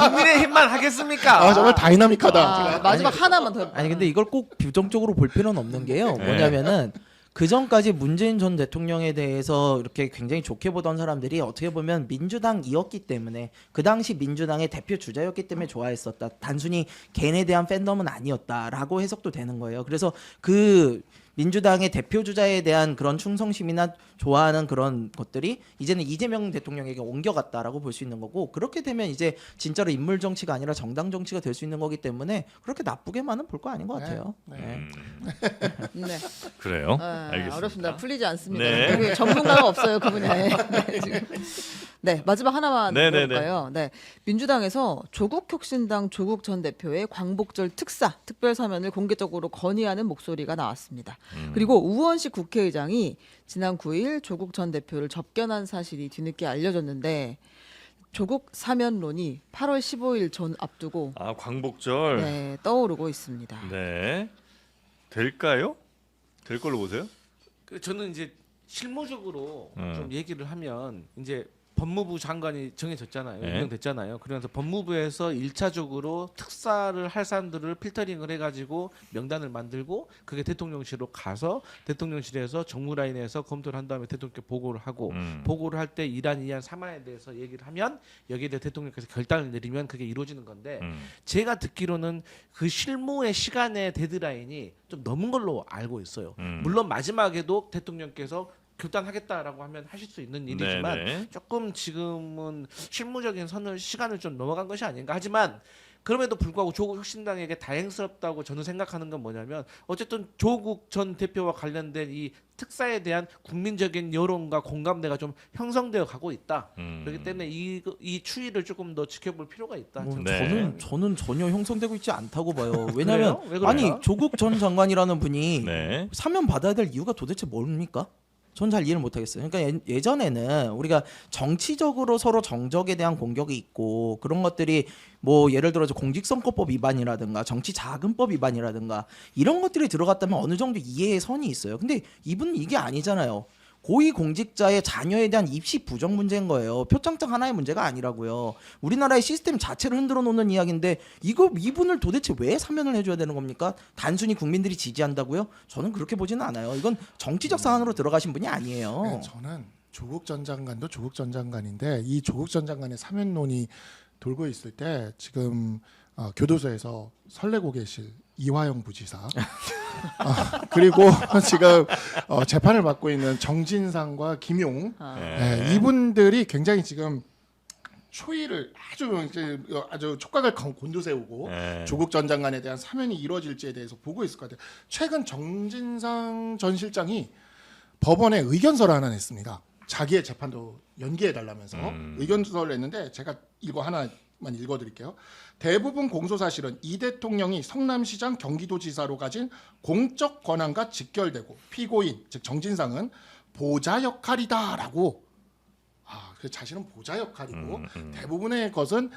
국민의힘만 하겠습니까? 정말 다이나믹하다. 마지막 하나만 더. 아니 근데 이걸 꼭 부정적으로 볼 필요는 없는 게요. 네. 뭐냐면은 그 전까지 문재인 전 대통령에 대해서 이렇게 굉장히 좋게 보던 사람들이 어떻게 보면 민주당이었기 때문에 그 당시 민주당의 대표 주자였기 때문에 좋아했었다. 단순히 개인에 대한 팬덤은 아니었다라고 해석도 되는 거예요. 그래서 그 민주당의 대표 주자에 대한 그런 충성심이나 좋아하는 그런 것들이 이제는 이재명 대통령에게 옮겨갔다라고 볼 수 있는 거고 그렇게 되면 이제 진짜로 인물 정치가 아니라 정당 정치가 될 수 있는 거기 때문에 그렇게 나쁘게만은 볼 거 아닌 것 같아요. 네. 네. 그래요. 아, 알겠습니다. 어렵습니다. 풀리지 않습니다. 네. 그게 전문가가 없어요 그 분야에. 네, 지금. 네, 마지막 하나만 네, 네, 들어볼까요? 네, 민주당에서 조국혁신당 조국 전 대표의 광복절 특사 특별 사면을 공개적으로 건의하는 목소리가 나왔습니다. 그리고 우원식 국회의장이 지난 9일 조국 전 대표를 접견한 사실이 뒤늦게 알려졌는데 조국 사면론이 8월 15일 전 앞두고 광복절. 네, 떠오르고 있습니다. 네. 될까요? 될 걸로 보세요? 저는 이제 실무적으로 음. 좀 얘기를 하면 이제 법무부 장관이 정해졌잖아요. 네. 임명됐잖아요. 그래서 법무부에서 1차적으로 특사를 할 사람들을 필터링을 해가지고 명단을 만들고 그게 대통령실로 가서 대통령실에서 정무라인에서 검토를 한 다음에 대통령께 보고를 하고 보고를 할 때 1안, 2안, 3안에 대해서 얘기를 하면 여기에 대해 대통령께서 결단을 내리면 그게 이루어지는 건데 제가 듣기로는 그 실무의 시간의 데드라인이 좀 넘은 걸로 알고 있어요. 물론 마지막에도 대통령께서 결단하겠다라고 하면 하실 수 있는 일이지만 네네. 조금 지금은 실무적인 선을 시간을 좀 넘어간 것이 아닌가. 하지만 그럼에도 불구하고 조국 혁신당에게 다행스럽다고 저는 생각하는 건 뭐냐면 어쨌든 조국 전 대표와 관련된 이 특사에 대한 국민적인 여론과 공감대가 좀 형성되어 가고 있다. 그렇기 때문에 이 추이를 조금 더 지켜볼 필요가 있다. 네. 저는 전혀 형성되고 있지 않다고 봐요. 왜냐하면 그래요? 왜 그럴까? 아니 조국 전 장관이라는 분이 네. 사면 받아야 될 이유가 도대체 뭡니까? 전 잘 이해를 못하겠어요. 그러니까 예전에는 우리가 정치적으로 서로 정적에 대한 공격이 있고 그런 것들이 뭐 예를 들어서 공직선거법 위반이라든가 정치자금법 위반이라든가 이런 것들이 들어갔다면 어느 정도 이해의 선이 있어요. 근데 이분은 이게 아니잖아요. 고위공직자의 자녀에 대한 입시 부정 문제인 거예요. 표창장 하나의 문제가 아니라고요. 우리나라의 시스템 자체를 흔들어 놓는 이야기인데 이분을 도대체 왜 사면을 해줘야 되는 겁니까? 단순히 국민들이 지지한다고요? 저는 그렇게 보지는 않아요. 이건 정치적 사안으로 들어가신 분이 아니에요. 네, 저는 조국 전 장관도 조국 전 장관인데 이 조국 전 장관의 사면론이 돌고 있을 때 지금 교도소에서 설레고 계실 이화영 부지사 그리고 지금 재판을 받고 있는 정진상과 김용 네, 이분들이 굉장히 지금 추이를 아주 촉각을 곤두세우고 네. 조국 전 장관에 대한 사면이 이루어질지에 대해서 보고 있을 것 같아요. 최근 정진상 전 실장이 법원에 의견서를 하나 냈습니다. 자기의 재판도 연기해 달라면서 의견서를 냈는데 제가 이거 하나만 읽어드릴게요. 대부분 공소 사실은 이 대통령이 성남시장 경기도지사로 가진 공적 권한과 직결되고 피고인 즉 정진상은 보좌 역할이다라고 그 자신은 보좌 역할이고 대부분의 것은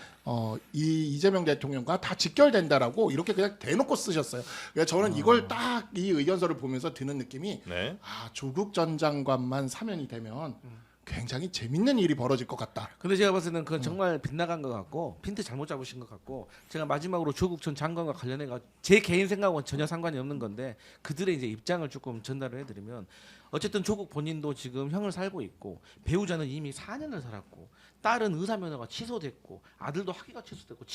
이 이재명 대통령과 다 직결된다라고 이렇게 그냥 대놓고 쓰셨어요. 그러니까 저는 이걸 딱 이 의견서를 보면서 드는 느낌이 네. 조국 전 장관만 사면이 되면 굉장히 재밌는 일이 벌어질 것 같다. 근데 제가 봤을 때는 그건 정말 빗나간 것 같고 핀트 잘못 잡으신 것 같고 제가 마지막으로 조국 전 장관과 관련해가 제 개인 생각은 전혀 상관이 없는 건데 그들의 이제 입장을 조금 전달을 해드리면 어쨌든 조국 본인도 지금 형을 살고 있고 배우자는 이미 4년을 살았고 딸은 의사 면허가 취소됐고 아들도 학위가 취소됐고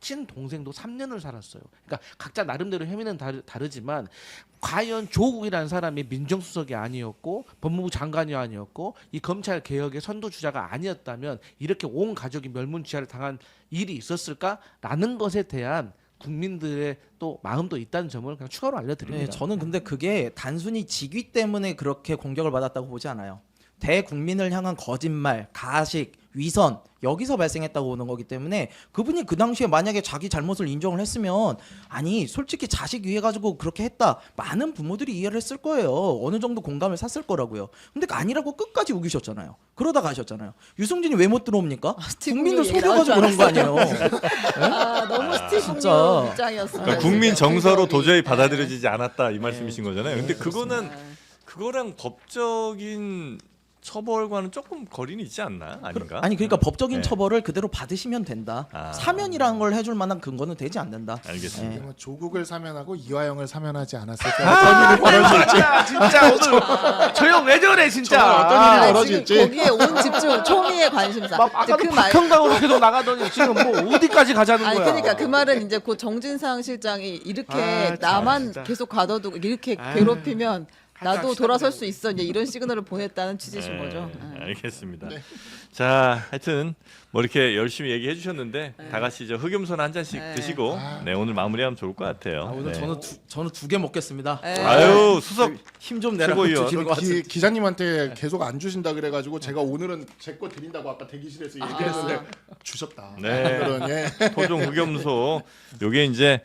친동생도 3년을 살았어요. 그러니까 각자 나름대로 혐의는 다르지만 과연 조국이라는 사람이 민정수석이 아니었고 법무부 장관이 아니었고 이 검찰 개혁의 선두주자가 아니었다면 이렇게 온 가족이 멸문지화를 당한 일이 있었을까라는 것에 대한 국민들의 또 마음도 있다는 점을 그냥 추가로 알려드립니다. 네, 저는 근데 그게 단순히 직위 때문에 그렇게 공격을 받았다고 보지 않아요. 대국민을 향한 거짓말, 가식, 위선 여기서 발생했다고 보는 거기 때문에 그분이 그 당시에 만약에 자기 잘못을 인정을 했으면 아니 솔직히 자식 위해 가지고 그렇게 했다 많은 부모들이 이해를 했을 거예요. 어느 정도 공감을 샀을 거라고요. 근데 아니라고 끝까지 우기셨잖아요. 그러다 가셨잖아요. 유승진이 왜 못 들어옵니까? 국민들 속여가지고 그런 거 아니에요. 너무 스티븐 진짜. 입장이었어요. 그러니까 국민 정서로 도저히 받아들여지지 않았다 이 말씀이신 거잖아요. 근데 그거는 그거랑 법적인 처벌과는 조금 거리는 있지 않나? 아닌가? 아니 그러니까 법적인 네. 처벌을 그대로 받으시면 된다. 사면이라는 걸 해줄 만한 근거는 되지 않는다. 알겠습니다. 그러면 조국을 사면하고 이화영을 사면하지 않았을까? 어떤 일이 벌어질지. 진짜 오늘 저 형 왜 저래 진짜. 저는 어떤 일이 지금 벌어질지. 거기에 온 집중, 초미의 관심사. 막 아까도 그 말, 박형당으로 계속 나가더니 지금 뭐 어디까지 가자는 아니 거야. 그러니까 그 말은 이제 그 정진상 실장이 이렇게 아, 참, 나만 진짜. 계속 가둬두고 이렇게 아, 괴롭히면 나도 갑시다, 돌아설 그냥. 수 있어 이제 이런 시그널을 보냈다는 취지신 거죠. 알겠습니다. 자, 하여튼 뭐 이렇게 열심히 얘기해 주셨는데 다 같이 저 흑염소나 한 잔씩 네. 드시고 네, 오늘 마무리하면 좋을 것 같아요. 오늘 네. 저는 두 개 먹겠습니다. 네. 아유, 수석 힘 좀 내라고 최고위원. 주시는 것 같은데. 기자님한테 계속 안 주신다 그래가지고 제가 오늘은 제 거 드린다고 아까 대기실에서 얘기했는데 주셨다. 네. 오늘은 토종 흑염소 요게 이제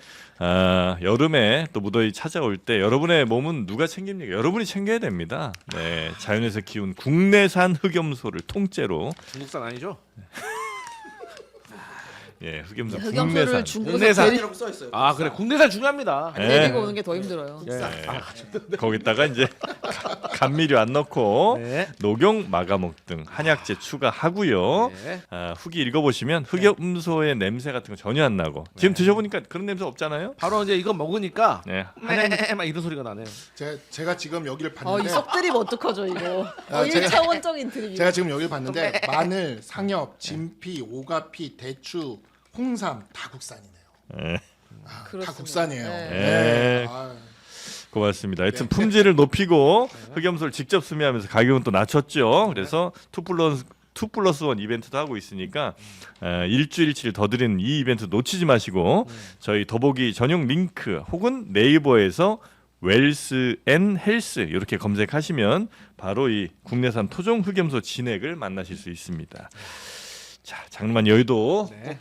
여름에 또 무더위 찾아올 때 여러분의 몸은 누가 챙깁니까? 여러분이 챙겨야 됩니다. 네, 자연에서 키운 국내산 흑염소를 통째로 중국산 아니죠? 예, 흑염소 흑염소를 국내산. 중국에서 국내산. 데리, 써 있어요. 아 그래 국내산 중요합니다. 네. 데리고 오는 게 더 힘들어요. 거기다가 이제 감미료 안 넣고 네. 녹용, 마가목 등 한약재 추가하고요. 네. 후기 읽어보시면 흑염소의 냄새 같은 거 전혀 안 나고 지금 드셔보니까 그런 냄새 없잖아요. 바로 이제 이거 먹으니까 네, 막 이런 소리가 나네요. 제가 지금 여기를 이 봤는데 속 드립 어떡하죠 이거? 제가- 1차원적인 드립. 제가 지금 여기를 봤는데 마늘, 상엽, 진피, 오가피, 대추, 홍삼 다 국산이네요. 네. 다 그렇습니다. 국산이에요. 네. 네. 아, 고맙습니다. 하여튼 품질을 높이고 흑염소를 직접 수매하면서 가격은 또 낮췄죠. 그래서 2+1 이벤트도 하고 있으니까 일주일치를 더 드리는 이 이벤트 놓치지 마시고 저희 더보기 전용 링크 혹은 네이버에서 웰스 앤 헬스 이렇게 검색하시면 바로 이 국내산 토종 흑염소 진액을 만나실 수 있습니다. 자, 장르만 여의도 네.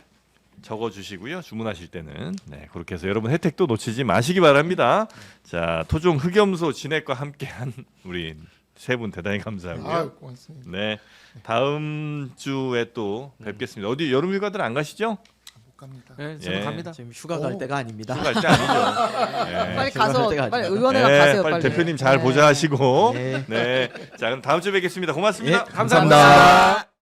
적어주시고요. 주문하실 때는 네, 그렇게 해서 여러분 혜택도 놓치지 마시기 바랍니다. 자, 토종 흑염소 진액과 함께한 우리 세 분 대단히 감사하고요. 고맙습니다. 네, 다음 주에 또 뵙겠습니다. 어디 여름 휴가들 안 가시죠? 못 갑니다. 네, 저는 예. 갑니다. 지금 휴가 갈 때가 아닙니다. 휴가 갈 때 아니죠. 네. 빨리 제가 가서 할 때가 빨리 아니라. 의원회가 네, 가세요. 빨리 빨리. 대표님 잘 네. 보좌하시고 네. 네. 자, 그럼 다음 주에 뵙겠습니다. 고맙습니다. 예, 감사합니다.